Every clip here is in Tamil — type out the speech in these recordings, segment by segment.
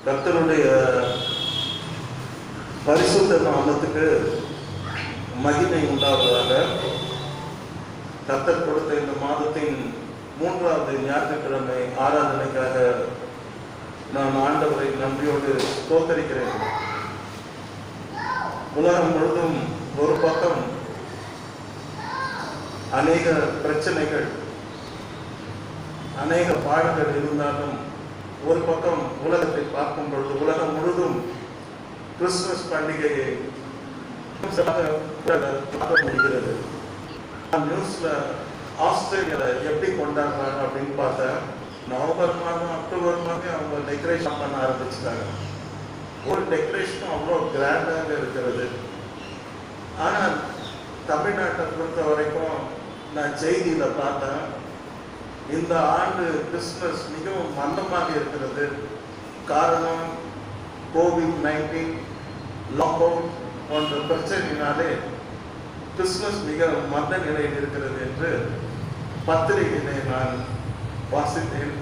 கர்த்தருடைய பரிசுத்த நாமத்துக்கு மகிமை உண்டாவதாக. கர்த்தர் கொடுத்த இந்த மாதத்தின் 3வது ஞாயிற்றுக்கிழமை ஆராதனைக்காக நான் ஆண்டவரை நன்றியோடு ஸ்தோத்தரிக்கிறேன். உலகம் முழுதும் ஒரு பக்கம் அநேக பிரச்சனைகள், அநேக பாடுகள் இருந்தாலும், ஒரு பக்கம் உலகத்தை பார்க்கும் பொழுது உலகம் முழுதும் கிறிஸ்துமஸ் பண்டிகையை பார்க்க முடிகிறது. நியூஸ்ல ஆஸ்திரேலியால எப்படி கொண்டாடுறாங்க அப்படின்னு பார்த்தா, நவம்பர் மாதம் அக்டோபர் மாதம் அவங்க டெக்கரேஷன் பண்ண ஆரம்பிச்சுட்டாங்க. ஒரு டெக்கரேஷன் அவ்வளோ கிராண்டாக இருக்கிறது. ஆனால் தமிழ்நாட்டை பொறுத்த வரைக்கும் நான் செய்தியில பார்த்தேன், இந்த ஆண்டு கிறிஸ்துமஸ் மிகவும் மந்தமாக இருக்கிறது. காரணம் COVID-19 லாக்டவுன் போன்ற பிரச்சனையினாலே கிறிஸ்துமஸ் மிக மந்த நிலையில் இருக்கிறது என்று பத்திரிகையிலே நான் வாசித்தேன்.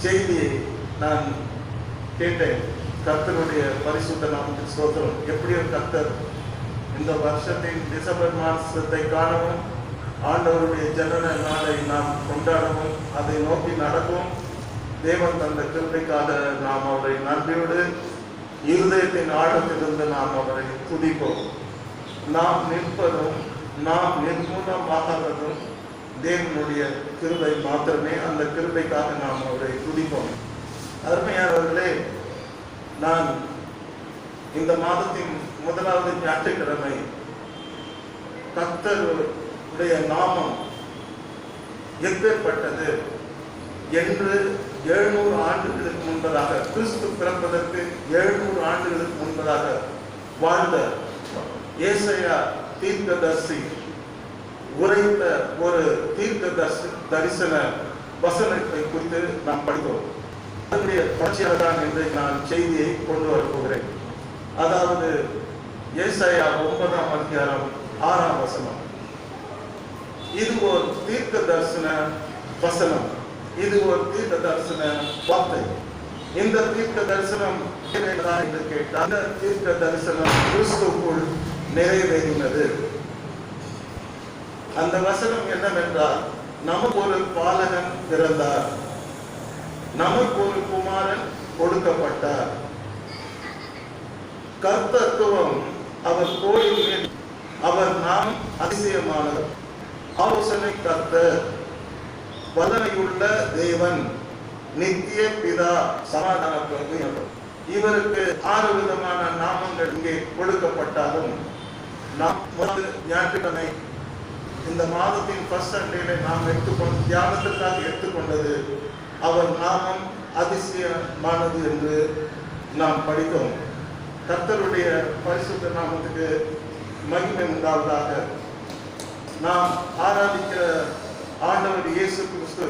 செய்தியை நான் கேட்டேன். கர்த்தருடைய பரிசுத்த நாமத்துக்கு ஸ்தோத்திரம். எப்படியோ கர்த்தர் இந்த வருஷத்தின் டிசம்பர் மாதத்தை காணவும், ஆண்டவருடைய ஜனன நாளை நாம் கொண்டாடவும், அதை நோக்கி நடக்கும் தேவன் தந்த கிருபைக்காக நாம் அவரை நன்றியோடு இருதயத்தின் ஆழத்திலிருந்து நாம் அவரை துதிப்போம். நாம் நிற்பதும் நாம் நிர்மூலமாகாததும் தேவனுடைய கிருபை மாத்திரமே. அந்த கிருபைக்காக நாம் அவரை துதிப்போம். அருமையானவர்களே, நான் இந்த மாதத்தின் 1வது ஞாயிற்றுக்கிழமை கர்த்தருடைய நாமம் எப்பேற்பட்டது என்று 700 ஆண்டுகளுக்கு முன்பதாக, கிறிஸ்து பிறப்பதற்கு 700 ஆண்டுகளுக்கு முன்பதாக வாழ்ந்த ஏசாயா தீர்க்கதரிசி உரைத்த ஒரு தரிசன வசனத்தை குறித்து நாம் படித்தோம். அதனுடைய தொடர்ச்சியாக தான் என்று நான் செய்தியை கொண்டு வரப் போகிறேன். அதாவது ஏசாயா 9ஆம் அதிகாரம் 6ஆம் வசனம். இது ஒரு தீர்க்க தரிசன வசனம், இது ஒரு தீர்க்க தரிசன வார்த்தை. இந்த தீர்க்க தரிசனம் என்று கேட்டால், இந்த தீர்க்க தரிசனம் கிறிஸ்துவுக்குள் நிறைவேறினது. அந்த வசனம் என்னவென்றால், நமக்கு ஒரு பாலகன் பிறந்தார், நமக்கு ஒரு குமாரன் கொடுக்கப்பட்டார், கர்த்தத்துவம் அவர் கோயில் மேல், அவர் நாம் அதிசயமானவர், ஆலோசனை கர்த்தர், வல்லமையுள்ள தேவன், நித்திய பிதா, சமாதான பிரபு. இவருக்கு 6 விதமான நாமங்கள் இங்கே கொடுக்கப்பட்டாலும், நாம் ஞாயிற்றுக்கிழமை இந்த மாதத்தின் ஃபர்ஸ்ட் சண்டேல நாம் தியானத்திற்காக எடுத்துக்கொண்டது அவர் நாமம் அதிசயமானது என்று நாம் படித்தோம். கர்த்தருடைய பரிசுத்த நாமத்துக்கு மகிமை உண்டாவதாக. நாம் ஆராதிக்கிற ஆண்டவர் இயேசு கிறிஸ்து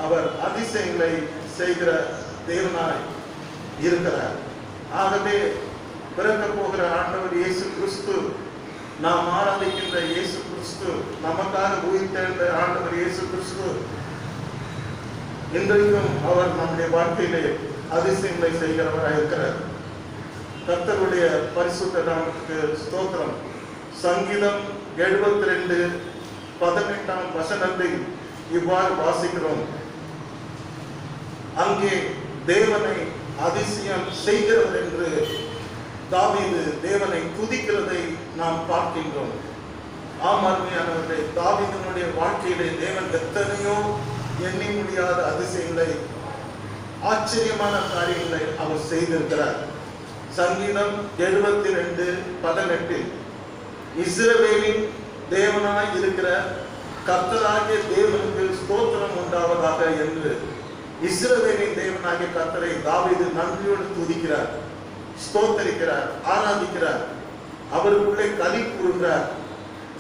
அவர் அதிசயங்களை செய்கிற தேவனாய் இருக்கிறார். ஆகவே பிறக்க போகிற ஆண்டவர் இயேசு கிறிஸ்து, நாம் ஆராதிக்கின்ற இயேசு கிறிஸ்து, நமக்காக உயிர்த்தெழுந்த ஆண்டவர் இயேசு கிறிஸ்து, இன்றைக்கும் அவர் நம்முடைய வாழ்க்கையிலே அதிசயங்களை செய்கிறவராக இருக்கிறார். கர்த்தருடைய பரிசுத்த நாமத்துக்கு ஸ்தோத்திரம். சங்கீதம் 72:18 வசனத்தை இவ்வாறு வாசிக்கிறோம். அங்கே தேவனை அதிசயம் செய்கிறவர் என்று தாவீது தேவனை துதிக்கிறதை நாம் பார்க்கின்றோம். அருமையானவர்களே, தாவீதினுடைய வாழ்க்கையிலே தேவன் எத்தனையோ எண்ணி முடியாத அதிசயங்களை, ஆச்சரியமான காரியங்களை அவர் செய்திருக்கிறார். சங்கீதம் 72:18 இஸ்ரவேலின் தேவனாய் இருக்கிற கர்த்தராகிய தேவனுக்கு ஸ்தோத்திரம் உண்டாவதாக என்று இஸ்ரவேலின் தேவனாகிய கர்த்தரை தாவீது நன்றியோடு துதிக்கிறார், ஸ்தோத்தரிக்கிறார், ஆராதிக்கிறார். அவருக்குள்ளே களி கூறுகிறார்,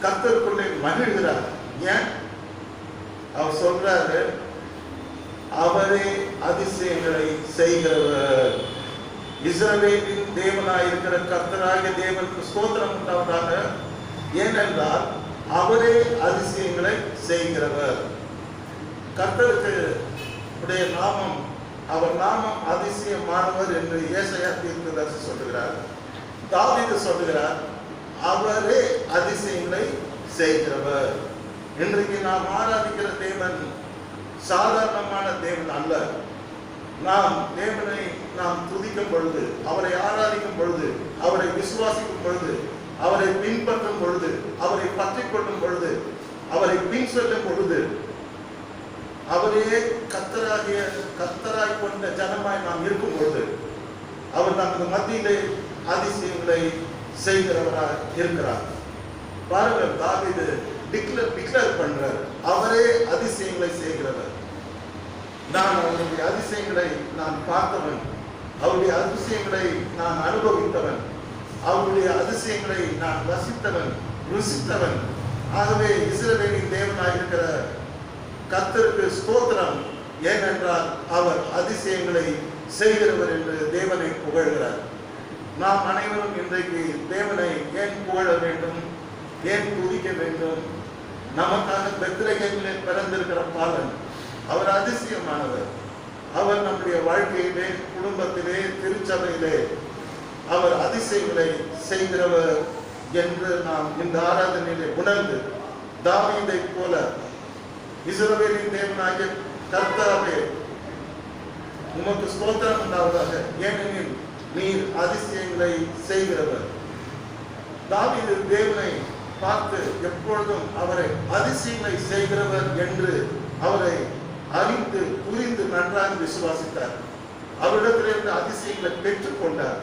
கர்த்தருக்குள்ளே மகிழ்கிறார். ஏன்? அவர் சொல்றாரு, அவரே அதிசயங்களை செய்கிறவர். இஸ்ரவேலின் தேவனாய் இருக்கிற கர்த்தராகிய தேவனுக்கு ஸ்தோத்திரம் உண்டாவதாக. ஏனென்றால் அவரே அதிசயங்களை செய்கிறவர். கர்த்தருக்கு நாமம் அவர் நாமம் அதிசயமானவர் என்று ஏசாயா தீர்க்கதரிசி சொல்லுகிறார். தாவீது சொல்லுகிறார், அவரே அதிசயங்களை செய்கிறவர். இன்றைக்கு நாம் ஆராதிக்கிற தேவன் சாதாரணமான தேவன் அல்ல. நாம் தேவனை துதிக்கும் பொழுது, அவரை ஆராதிக்கும் பொழுது, அவரை விசுவாசிக்கும் பொழுது, அவரை பின்பற்றும் பொழுது, அவரை பற்றி கொள்ளும் பொழுது, அவரை பின் செல்லும் பொழுது, அவரையே கர்த்தராய் கொண்ட ஜனமாய் நாம் இருக்கும் பொழுது, அவர் நமது மத்தியிலே அதிசயங்களை செய்கிறவராக இருக்கிறார். பாருங்கள், தாவீது டிக்ளேர் பண்றார், அவரே அதிசயங்களை செய்கிறவர். நான் அவருடைய அதிசயங்களை பார்த்தவன், அவருடைய அதிசயங்களை நான் அனுபவித்தவன், அவருடைய அதிசயங்களை நான் ரசித்தவன், ருசித்தவன். ஆகவே இஸ்ரவேலின் தேவனாய் இருக்கிற கர்த்தருக்கு ஸ்தோத்திரம். ஏனென்றால் அவர் அதிசயங்களை செய்கிறவர் என்று தேவனை புகழ்கிறார். நாம் அனைவரும் இன்றைக்கு தேவனை ஏன் புகழ வேண்டும், ஏன் துதிக்க வேண்டும்? நமக்காக பெத்லகேமிலே பிறந்திருக்கிற பாலன் அவர் அதிசயமானவர். அவர் நம்முடைய வாழ்க்கையிலே, குடும்பத்திலே, திருச்சபையிலே அவர் அதிசயங்களை செய்கிறவர் என்று நாம் இந்த ஆராதனையிலே உணர்ந்து, தாவீதை போல இஸ்ரவேலின் தேவனாகிய கர்த்தாவே உமக்கு ஸ்தோத்திரம் உண்டாவதாக, ஏனெனில் நீர் அதிசயங்களை செய்கிறவர். தாவீது தேவனை பார்த்து எப்பொழுதும் அவரை அதிசயங்களை செய்கிறவர் என்று அவரை அறிந்து புரிந்து நன்றாக விசுவாசித்தார். அவரிடத்திலிருந்து அதிசயங்களை பெற்றுக்கொண்டார்.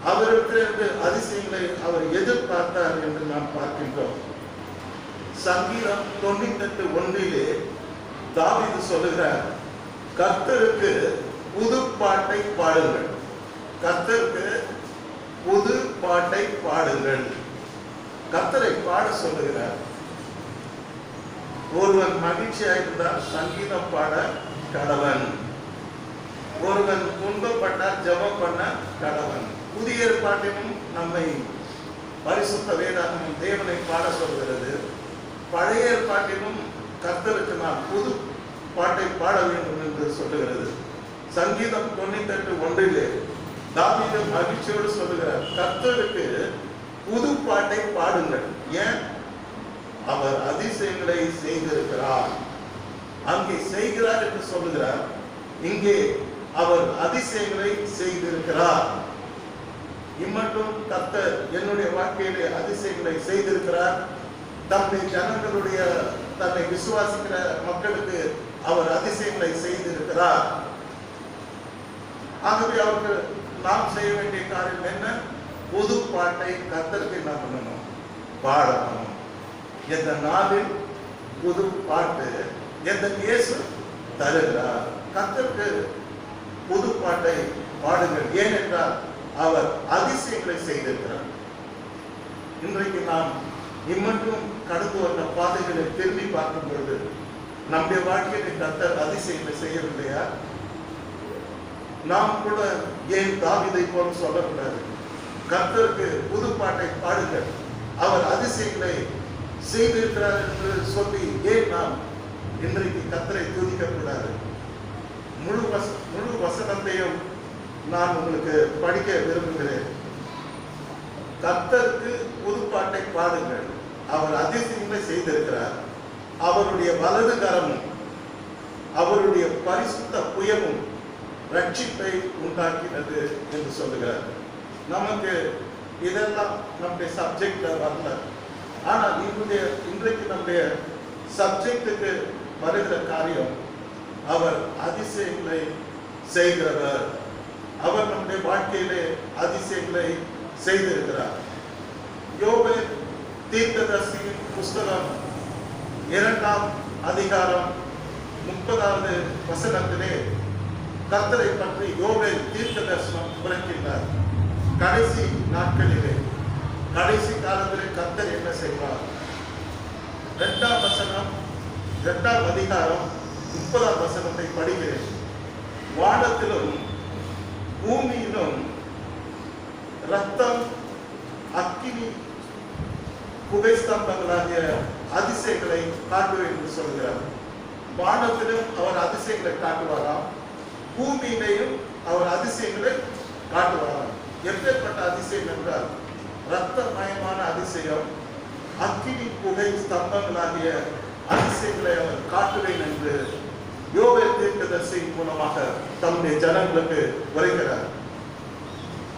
அவரிடத்திலிருந்து அதிசயங்களை அவர் எதிர்பார்த்தார் என்று நாம் பார்க்கின்றோம். சங்கீதம் 98:1 தாவீது சொல்லுகிறார், கர்த்தருக்கு புது பாட்டை பாடுங்கள். கர்த்தருக்கு புது பாட்டை பாடுங்கள். கர்த்தரை பாட சொல்லுகிறார். ஒருவன் மகிழ்ச்சியாக இருந்தால் சங்கீதம் பாட கடவன். ஒருவன் துன்பப்பட்டால் ஜெபம் பண்ண கடவன். புதிய ஏற்பாட்டிலும் நம்மை பரிசுத்த வேதாகமம் தேவனை பாட சொல்கிறது. பழைய ஏற்பாட்டிலும் கர்த்தருக்கு நாம் புது பாட்டை பாட வேண்டும் என்று சொல்லுகிறது. சங்கீதம் 98:1 தாவீது மகிழ்ச்சியோடு சொல்லுகிறார், கர்த்தருக்கு புது பாட்டை பாடுங்கள். ஏன்? அவர் அதிசயங்களை செய்திருக்கிறார். அங்கே செய்கிறார் என்று சொல்லுகிறார், இங்கே அவர் அதிசயங்களை செய்திருக்கிறார். இம்மட்டும் கர்த்தர் என்னுடைய வாழ்க்கையிலே அதிசயங்களை செய்திருக்கிறார். தம்முடைய ஜனங்களுடைய, தன்னை விசுவாசிக்கிற மக்களுக்கு அவர் அதிசயங்களை செய்திருக்கிறார். ஆகவே அவருக்கு நாம் செய்ய வேண்டிய காரியம் என்ன? புது பாட்டை கர்த்தருக்கு என்ன பண்ணணும்? பாடணும். எந்த நாளில் புது பாட்டு எந்த இயேசு தருகிறார். கர்த்தருக்கு புது பாட்டை பாடுங்கள். ஏனென்றால் அவர் அதிசயங்களை செய்திருக்கிறார். இன்றைக்கு நாம் இம்மட்டும் கடந்து வந்த பாதைகளை திரும்பி பார்க்கும் பொழுது நம்முடைய வாழ்க்கையை கர்த்தர் அதிசயங்களை செய்யவில்லையா? நாம் கூட ஏன் தாவீதை போல சொல்லக்கூடாது? கர்த்தருக்கு புது பாட்டை பாடுங்கள், அவர் அதிசயங்களை செய்திருக்கிறார் என்று சொல்லி ஏன் நாம் இன்றைக்கு கர்த்தரை துதிக்கக்கூடாது? முழு வசனத்தையும் நான் உங்களுக்கு படிக்க விரும்புகிறேன். கர்த்தருக்கு புது பாட்டை பாடுங்கள், அவர் அதிசயங்களை செய்திருக்கிறார். அவருடைய வலது கரமும் அவருடைய பரிசுத்த புயமும் ரட்சிப்பை உண்டாக்கினது என்று சொல்லுகிறார். நமக்கு இதெல்லாம் நம்முடைய சப்ஜெக்ட்ல வரல. ஆனால் இன்றைக்கு நம்முடைய சப்ஜெக்டுக்கு வருகிற காரியம், அவர் அதிசயங்களை செய்கிறவர். அவர் நம்முடைய வாழ்க்கையிலே அதிசயங்களை செய்திருக்கிறார். யோபேல் தீர்க்கதரிசியின் புஸ்தகம் 2ஆம் அதிகாரம் 30வது வசனத்திலே கர்த்தரை பற்றி யோபேல் தீர்க்கதரிசனம் உரைக்கின்றார். கடைசி நாட்களிலே, கடைசி காலத்திலே கர்த்தர் என்ன செய்வார்? 2ஆம் வசனம், 2ஆம் அதிகாரம் 30ஆம் வசனத்தை படிக்கிறேன். வானத்திலும் பூமியிலும் ரத்தம், அக்கினி, புகைஸ்தம்பங்களாகிய அதிசயங்களை காட்டுவேன் என்று சொல்கிறார். வானத்திலும் அவர் அதிசயங்களை காட்டுவாராம், பூமியிலையும் அவர் அதிசயங்களை காட்டுவார். எப்பேற்பட்ட அதிசயம் என்றால் இரத்தமயமான அதிசயம், அக்கினி புகை ஸ்தம்பங்களாகிய அதிசயங்களை அவர் காட்டுவேன் என்று யோவேல் தீர்க்கதரிசியின் மூலமாக தம்முடைய ஜனங்களுக்கு உரைக்கிறார்.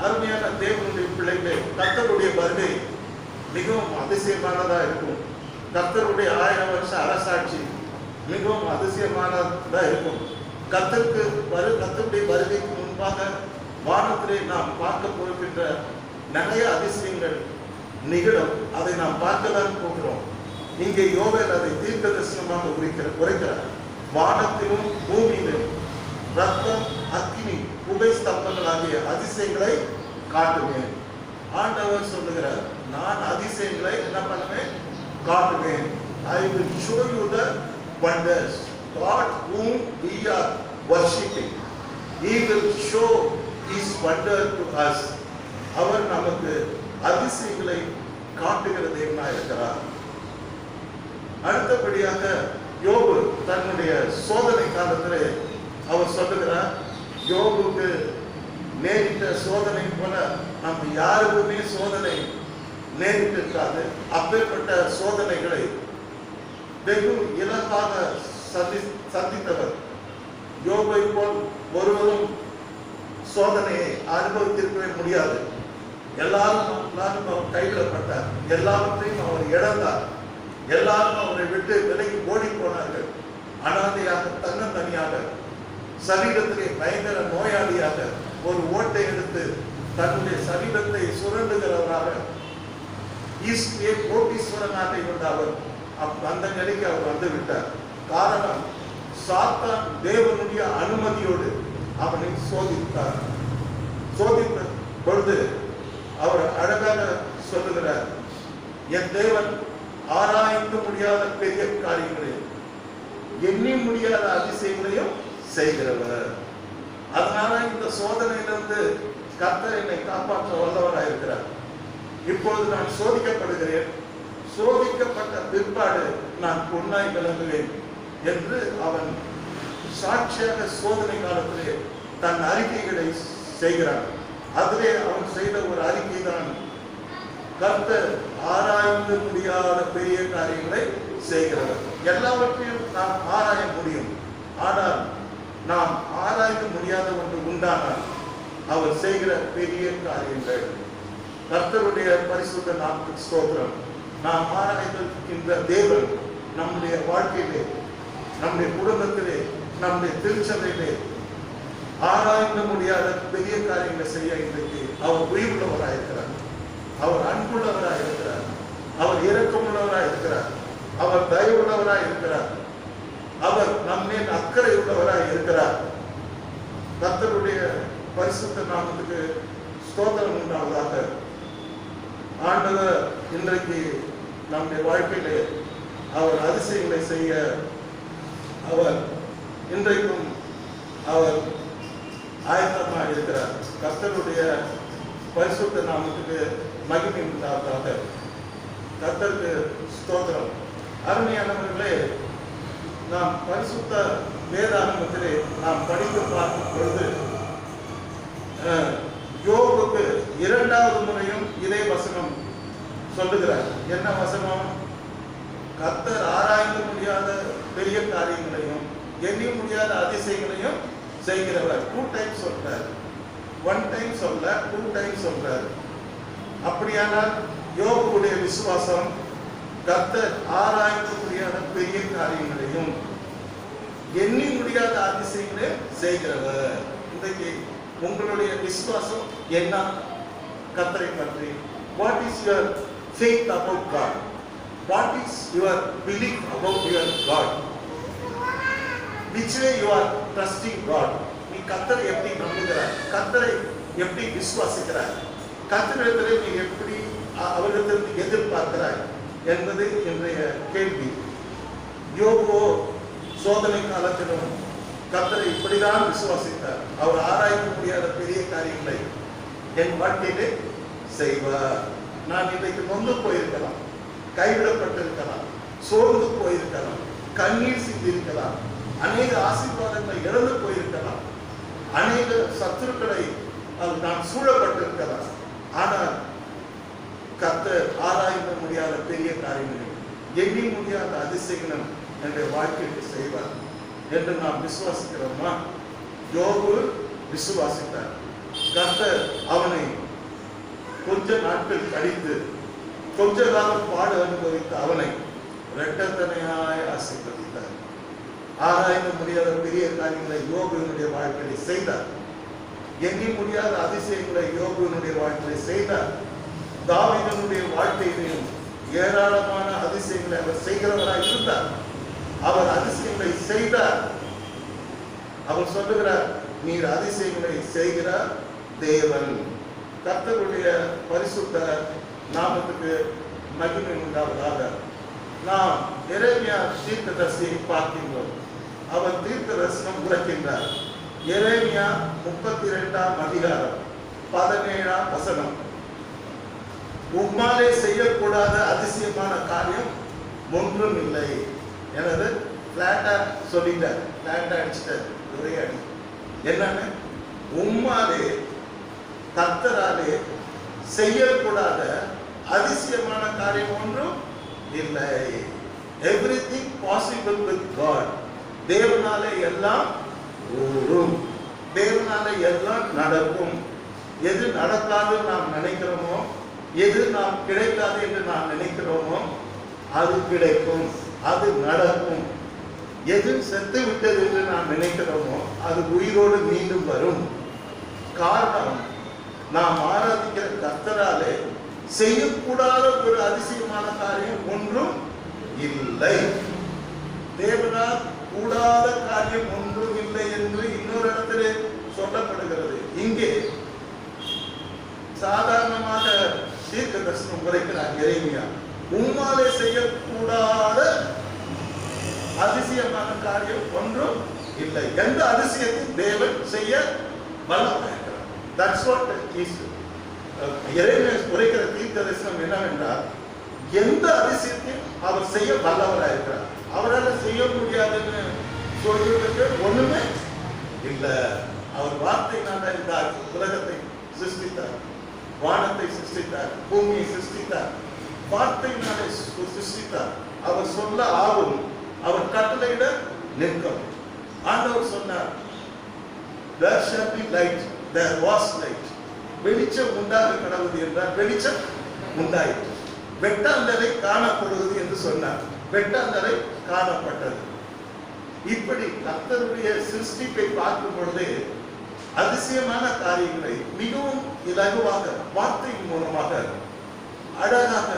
அருமையான தேவனுடைய பிள்ளைகளே, கர்த்தருடைய வருகை மிகவும் அதிசயமானதா இருக்கும். கர்த்தருடைய 1000 வருஷ அரசாட்சி மிகவும் அதிசயமானதா இருக்கும். கர்த்தருடைய வருகைக்கு முன்பாக வானத்திலே நாம் பார்க்க போகின்ற நிறைய அதிசயங்கள் நிகழும். அதை நாம் பார்க்கதான் போகிறோம். இங்கே யோவேல் அதை தீர்க்க தரிசனமாக உரைக்கிறார். வானத்திலும் பூமியிலும் ரத்தம், அக்கினி, புகை ஸ்தம்பங்கள் ஆகிய அதிசயங்களை காட்டுவேன். ஆண்டவர் சொல்லுகிறார், நான் அதிசயங்களை என்ன பண்ணுவேன்? காட்டுவேன். I will show you the wonders. God whom we are worshipping, He will show His wonder to us. அவர் நமக்கு அதிசயங்களை காட்டுகிற தேவனாய் இருக்கிறார். அடுத்தபடியாக யோபு தன்னுடைய சோதனை காலத்திலே அவர் சொல்லுகிறார், யோபுக்கு நேரிட்ட சோதனை போல நம்ம யாருக்குமே சோதனை நேரிட்டிருக்காது. அப்பேற்பட்ட சோதனைகளை வெகு இலக்காக சந்தித்தவர். யோபை போல் ஒருவரும் சோதனையை அனுபவித்திருக்கவே முடியாது. எல்லாரும் அவர் கைவிடப்பட்டார். எல்லாவற்றையும் அவர் இழந்தார். எல்லாரும் அவரை விட்டு விலகி ஓடி போனார்கள். அனாதையாக, தன்னந்தனியாக, சரீரத்திலே பயங்கர நோயாளியாக ஒரு ஓட்டை எடுத்து தன்னுடைய சரீரத்தை சுரண்டுகிறவராக, கோட்டீஸ்வரனாக இருந்த அவர் அந்த நிலைக்கு அவர் வந்து விட்டார். காரணம், சாத்தான் தேவனுடைய அனுமதியோடு அவனை சோதித்தார். சோதித்த பொழுது அவர் அழகாக சொல்லுகிறார், என் தேவன் ஆராய்ந்து முடியாத பெரிய காரியங்களையும் எண்ணி முடியாத அதிசயங்களையும் செய்கிறவர். அதனால இந்த சோதனையிலிருந்து கர்த்தர் என்னை காப்பாற்ற வல்லவராக இருக்கிறார். இப்பொழுது நான் சோதிக்கப்படுகிறேன், சோதிக்கப்பட்ட பிற்பாடு நான் பொன்னாய் விளங்குவேன் என்று அவன் சாட்சியாக சோதனை காலத்திலே தன் அறிக்கைகளை செய்கிறான். அதிலே அவன் செய்த ஒரு அறிக்கை தான், கர்த்தர் ஆராய்ந்து முடியாத பெரிய காரியங்களை செய்கிறவர். எல்லாவற்றையும் நாம் ஆராய முடியும். ஆனால் நாம் ஆராய்ந்து முடியாத ஒன்று உண்டானால் அவர் செய்கிற பெரிய காரியங்கள். கர்த்தருடைய பரிசுத்த நாமத்துக்கு ஸ்தோத்திரம். நாம் ஆராய்கின்ற தேவன் நம்முடைய வாழ்க்கையிலே, நம்முடைய குடும்பத்திலே, நம்முடைய திருச்சபையிலே ஆராய்ந்து முடியாத பெரிய காரியங்களை செய்ய இன்றைக்கு அவர் உயிருள்ளவராக இருக்கிறார். அவர் அன்புள்ளவராக இருக்கிறார். அவர் இரக்கமுள்ளவராக இருக்கிறார். அவர் தயவுள்ளவராக இருக்கிறார். அவர் நம்மேல் அக்கறை உள்ளவராக இருக்கிறார். கர்த்தருடைய பரிசுத்த நாமத்துக்கு ஸ்தோத்திரம் உண்டாவதாக. ஆண்டவர் இன்றைக்கு நம்முடைய வாழ்க்கையிலே அவர் அதிசயங்களை செய்ய அவர் இன்றைக்கும் அவர் ஆயத்தமாக இருக்கிறார். கர்த்தருடைய பரிசுத்த நாமத்துக்கு மகிமை உண்டாவதாக. கர்த்தருக்கு ஸ்தோத்திரம். அருமையானவர்களே, நாம் பரிசுத்த வேதாகமத்திலே நாம் படித்து பார்க்கும் பொழுது யோபுக்கு 2வது முறையும் இதே வசனம் சொல்லுகிறார். என்ன வசனம்? கர்த்தர் ஆராய்ந்து முடியாத பெரிய காரியங்களையும் எண்ணி முடியாத அதிசயங்களையும் செய்கிறவர். 2 டைம்ஸ் சொல்றார். 1 டைம் சொல்ல, 2 டைம் சொல்றார். அப்படியானால் யோபுடைய விசுவாசம் கர்த்தர் ஆராய்ந்து முடியாத பெரிய காரியங்களையும் எண்ணி முடியாத அதிசயங்களையும் செய்கிறவர். இன்றைக்கு உங்களுடைய விசுவாசம் என்ன கர்த்தரை பற்றி? What is your faith about God? What is your belief about your God? Which way you are trusting God? நீ கர்த்தரை எப்படி நம்புகிறாய்? கர்த்தரை எப்படி விசுவாசிக்கிறாய்? கர்த்தரிடத்திலே நீ எப்படி அவரிடத்திலிருந்து எதிர்பார்க்கிறாய் என்பது இன்றைய கேள்வி. யோபு சோதனை காலத்திலும் கர்த்தரை இப்படிதான் விசுவாசித்தார். அவர் ஆராய்ந்து முடியாத பெரிய காரியங்களை என் வாழ்க்கையிலே செய்வார். நான் இன்றைக்கு நொந்து போயிருக்கலாம், கைவிடப்பட்டிருக்கலாம், சோர்ந்து போயிருக்கலாம், கண்ணீர் சிந்திருக்கலாம், அநேக ஆசீர்வாதங்களை இழந்து போயிருக்கலாம். அநேக சத்துருக்களை நாம் சூழப்பட்டிருக்கலாம். ஆனால் கர்த்தர் ஆராய்ந்து முடியாத பெரிய காரியங்களை, எண்ணி முடியாத அதிசயங்களும் என்னுடைய வாழ்க்கைக்கு செய்வார் என்று நாம் விசுவாசிக்கிறோமா? யோபு விசுவாசித்தார். கர்த்தர் அவனை கொஞ்ச நாட்கள் கழித்து கொஞ்ச காலம் பாடு அனுபவித்த அவனை இரட்டத்தனையாய் ஆசீர்வதித்தார். ஆராய்ந்து முடியாத பெரிய காரியங்களை யோபுவினுடைய வாழ்க்கையை செய்தார். எண்ணி முடியாத அதிசயங்களை யோபுவினுடைய வாழ்க்கையை செய்தார். தாவீதுடைய வாழ்க்கையிலும் ஏராளமான அதிசயங்களை அவர் செய்கிறவராய் இருந்தார். அவர் அதிசயங்களை செய்தார். அவர் சொல்லுகிறார், நீர் அதிசயங்களை செய்கிறார் தேவன். கர்த்தருடைய பரிசுத்த நாமத்துக்கு மகிமை உண்டாவதாக. நாம் எரேமியா தீர்க்கதரிசியை பார்க்கின்றோம். அவர் தீர்க்க தரிசனம் உரைக்கின்றார். எரேமியா 32ஆம் அதிகாரம் 17ஆம் வசனம். உம்மாலே செய்யக்கூடாத அதிசயமான காரியம் ஒன்றும் இல்லை. எனது பிளாட்டா சொல்லிட்டார், பிளாட்டா அடிச்சிட்டார், ஒரே அடி. என்னன்னு? உம்மாலே கர்த்தராலே செய்யக்கூடாத அதிசயமான காரியம் ஒன்றும் இல்லை. Everything possible with God. தேவனாலே எல்லாம் கூடும், தேவனாலே எல்லாம் நடக்கும். எது நடக்காது நாம் நினைக்கிறோமோ, எது நாம் கிடைக்காது என்று நாம் நினைக்கிறோமோ அது கிடைக்கும், அது நடக்கும். எது செத்து விட்டது என்று நாம் நினைக்கிறோமோ அது உயிரோடு மீண்டும் வரும். காரணம், நாம் ஆராதிக்கிற கர்த்தராலே செய்யக்கூடாத ஒரு அதிசயமான காரியம் ஒன்றும் இல்லை. தேவனால் கூடாத காரியம் ஒன்றும் இல்லை என்று இன்னொரு இடத்திலே சொல்லப்படுகிறது. இங்கே சாதாரணமாக தீர்க்க தரிசனம் உரைக்கிறார் எரேமியா. உம்மாலே செய்யக்கூடாத அதிசயமான காரியம் ஒன்றும் இல்லை. எந்த அதிசயத்தையும் தேவன் செய்ய வல்லவராயிருக்கிறார். That's what is எரேமியா உரைக்கிற தீர்க்க தரிசனம் என்னவென்றால், எந்த அதிசயத்தையும் அவர் செய்ய வல்லவராயிருக்கிறார். அவரால் செய்ய முடியாதுன்னு சொல்றதுக்கு ஒண்ணுமே இல்லை. அவர் வார்த்தையினால இந்த உலகத்தை சிருஷ்டித்தார், வானத்தை சிருஷ்டித்தார், பூமியை சிருஷ்டித்தார். வார்த்தையினாலே சிருஷ்டித்தார். அவர் சொல்ல ஆகும், அவர் கட்டளையிட நிற்கும். ஆண்டவர் சொன்னார், there shall be light, there was light. வெளிச்சம் உண்டாக கடவுது என்றார், வெளிச்சம் உண்டாயிற்று. வெட்டாந்தரை காணப்படுவது என்று சொன்னார், வெட்டாந்தரை காணப்பட்டது. இப்படி கர்த்தருடைய சிருஷ்டிப்பை பார்க்கும் பொழுது அதிசயமான காரியங்களை மிகவும் இலகுவாக வார்த்தையின் மூலமாக அழகாக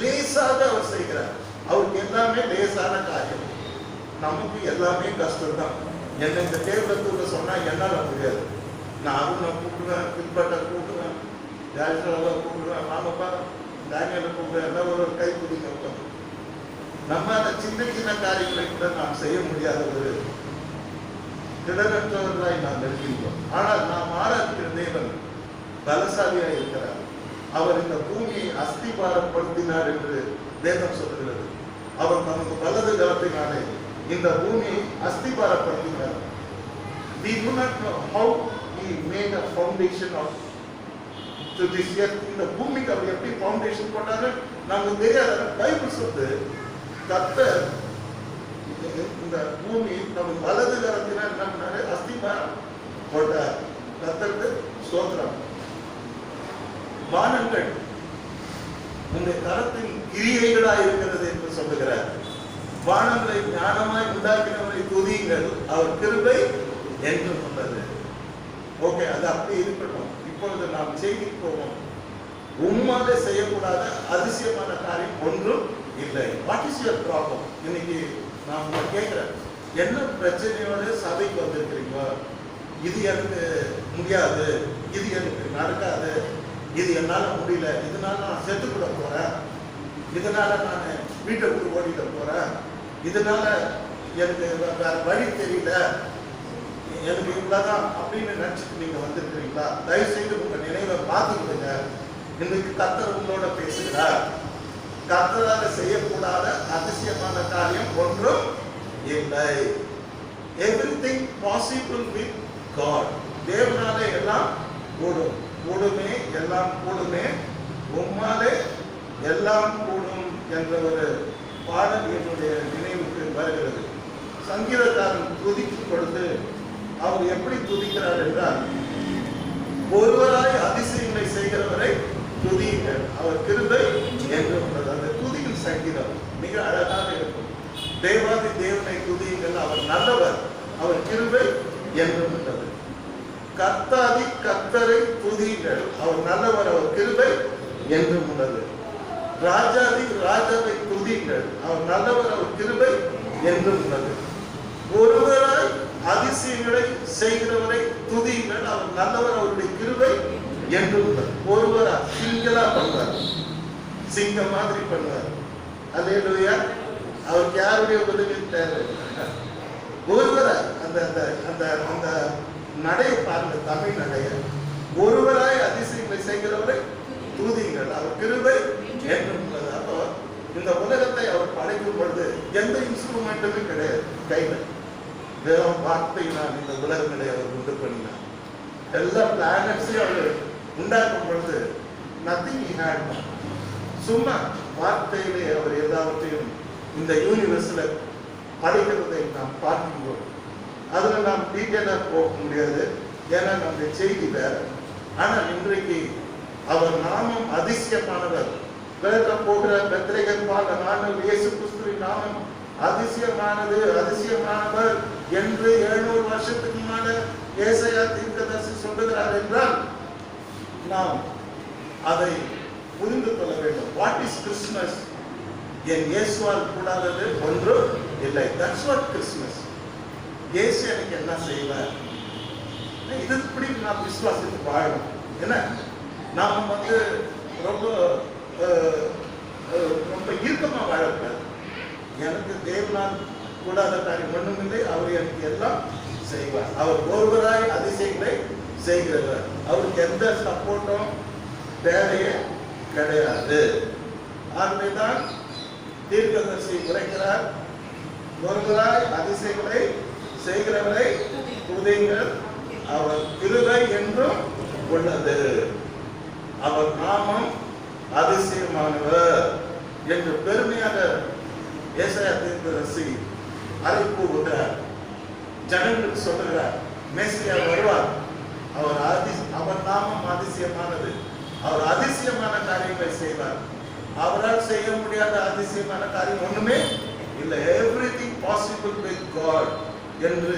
லேசாக அவர் செய்கிறார். அவருக்கு எல்லாமே லேசான காரியம். நமக்கு எல்லாமே கஷ்டம்தான். என்ன இந்த தேவலத்தூர்ல சொன்னா என்னால முடியாது. நான் அருணை கூப்பிடுவேன், பின்பற்ற கூப்பிடுவேன், ஜாஜாவை கூப்பிடுவேன், மாமப்பா தானியலை கூப்பிடுவேன், எல்லாம் ஒரு கைப்பிடிங்க உட்காந்து. நம்ம அந்த சின்ன சின்ன காரியங்களை கூட நாம் செய்ய முடியாத ஒரு திடனற்றவர்களாய் நாம் இருக்கின்றோம். ஆனால் நாம் ஆராதிக்கிற தேவன் பலசாலியாய் இருக்கிறார். அவர் இந்த பூமியை அஸ்திபாரப்படுத்தினார் என்று வேதம் சொல்லுகிறது. அவர் நமக்கு வலது கரத்தினாலே இந்த பூமியை அஸ்திபாரப்படுத்தினார். We do not know how he made a foundation of to this earth. இந்த பூமிக்கு அவர் எப்படி ஃபவுண்டேஷன் போட்டாரு நமக்கு தெரியாத. பைபிள் சொல்லுது, கர்த்தர் இந்த பூமி நம்ம வலது கரத்தினால் என்ன பண்ணாரு? அஸ்திபாரம் போட்டார். கர்த்தருக்கு ஸ்தோத்திரம். வானங்கள் உங்கள் கரத்தின் கிரியைகளாய் இருக்கிறது என்று சொல்லுகிறார். வானங்களை ஞானமாய் உண்டாக்கினவரை துதியுங்கள், அவர் கிருபை என்று சொன்னது. ஓகே, அது அப்படி இருக்கட்டும். இப்பொழுது நாம் செய்திக்கு போவோம். உம்மாலே செய்யக்கூடாத அதிசயமான காரியம் ஒன்றும் இல்லை. What is your problem? இன்னைக்கு நான் உங்களை கேட்கிறேன், என்ன பிரச்சனையோட சபைக்கு வந்திருக்கிறீங்க? இது எனக்கு முடியாது, இது எனக்கு நடக்காது, இது என்னால முடியல, இதனால நான் செத்துக்கூட போறேன், இதனால நான் வீட்டை விட்டு ஓடிட போறேன், இதனால எனக்கு வேற வழி தெரியல, எனக்கு இவ்வளவுதான் அப்படின்னு நினைச்சிட்டு நீங்க வந்திருக்கிறீங்களா? தயவு செய்து உங்க நினைவை பார்த்துக்கிடுங்க. இன்னைக்கு கர்த்தர் உங்களோட பேசுகிறார். கர்த்தரால செய்யக்கூடாத அதிசயமான காரியம் ஒன்றும் இல்லை. Everything possible with God. தேவனாலே எல்லாம் கூடும், கூடுமே எல்லாம் கூடுமே, உம்மாலே எல்லாம் கூடும் என்ற ஒரு பாடல் என்னுடைய நினைவுக்கு வருகிறது. சங்கீதக்காரன் துதிக்கும் பொழுது அவர் எப்படி துதிக்கிறார் என்றால், ஒருவராய் அதிசயங்களை செய்கிறவரை துதியுங்கள், அவர் கிருபை என்று உள்ளது. அந்த துதியின் சங்கீதம் மிக அழகாக இருக்கும். தேவாதி தேவனை துதியுங்கள், அவர் நல்லவர், அவர் கிருபை என்று உள்ளது. கர்த்தாதி கர்த்தரை துதியுங்கள், அவர் நல்லவர், அவர் கிருபை என்று உள்ளது. ராஜாதி ராஜாவை துதியுங்கள், அவர் நல்லவர், அவர் கிருபை என்று உள்ளது. ஒருவராய் அதிசயங்களை செய்கிறவரை துதியுங்கள், அவர் நல்லவர், அவருடைய கிருபை என்று உள்ளது. ஒருவரா சிங்களா பண்ணுவார், சிங்கம் மாதிரி பண்ணுவார். அல்லேலூயா. அவருக்கு யாருடைய உதவியும் தேவை. ஒருவராய் அந்த அந்த அந்த அந்த நடைய பாருங்க, தமிழ் நடைய. ஒருவராய் அதிசயங்களை செய்கிறவரை துதியுங்கள், அவர் கிருபை என்று உள்ளது. அப்போ இந்த உலகத்தை அவர் படைக்கும் பொழுது எந்த இன்ஸ்ட்ருமெண்ட்டுமே கிடையாது கையில. வெறும் வார்த்தையினால் இந்த உலகங்களை அவர் உண்டு பண்ணினார். எல்லா பிளானட்ஸையும் அவர் உண்டாக்கும் பொழுது நத்திங் ஹி ஹேட். சும்மா வார்த்தையிலே அவர் எல்லாவற்றையும் இந்த யூனிவர்ஸ்ல படைக்கிறதை நாம் பார்க்கும்போது அதுல நாம் டீட்டெயிலாக போக முடியாது, ஏன்னா நம்முடைய செய்தி வேற. ஆனால் இன்றைக்கு அவர் நாமம் அதிசயமானவர். வேற போகிற பெத்லகேம் பால நாமம் இயேசு கிறிஸ்துவின் நாமம் அதிசயமானது, அதிசயமானவர் என்று 700 வருஷத்துக்கு முன்னால ஏசாயா தீர்க்கதரிசி சொல்லுகிறார் என்றால் நாம் அதை புரிந்து கொள்ள வேண்டும். What is Christmas? என் இயேசுவால் கூடாதது ஒன்று இல்லை. That's what Christmas. இயேசு எனக்கு என்ன செய்வார்? இது இப்படி நாம் விசுவாசித்து வாழணும். என்ன நாம் ரொம்ப ரொம்ப இறுக்கமா வாழக்கூடாது. எனக்கு தேவனால் கூடாத காரியம் ஒன்றும் இல்லை, அவர் எனக்கு எல்லாம் செய்வார். அவர் ஒருவராய் அதிசயங்களை செய்கிறவர். அவருக்கு எந்த சப்போர்ட்டும் தேவையே கிடையாது. ஆகவேதான் தீர்க்கதரிசி உரைக்கிறார், ஒருவராய் அதிசயங்களை செய்கிறவரை துதியுங்கள், அவர் கிருபை என்றும் உள்ளது, அவர் நாமம் அதிசயமானவர் என்று பெருமையாக ஏசாயா தீர்க்கதரிசி அறிவிப்பு விடுகிறார். ஜனங்களுக்கு சொல்லுகிறார், மேசியா வருவார், அவர் நாமம் அதிசயமானது, அவர் அதிசயமான காரியங்களை செய்வார். அவரால் செய்ய முடியாத அதிசயமான காரியம் ஒண்ணுமே இல்லை. எவ்ரிதிங் பாசிபிள் வித் காட் என்று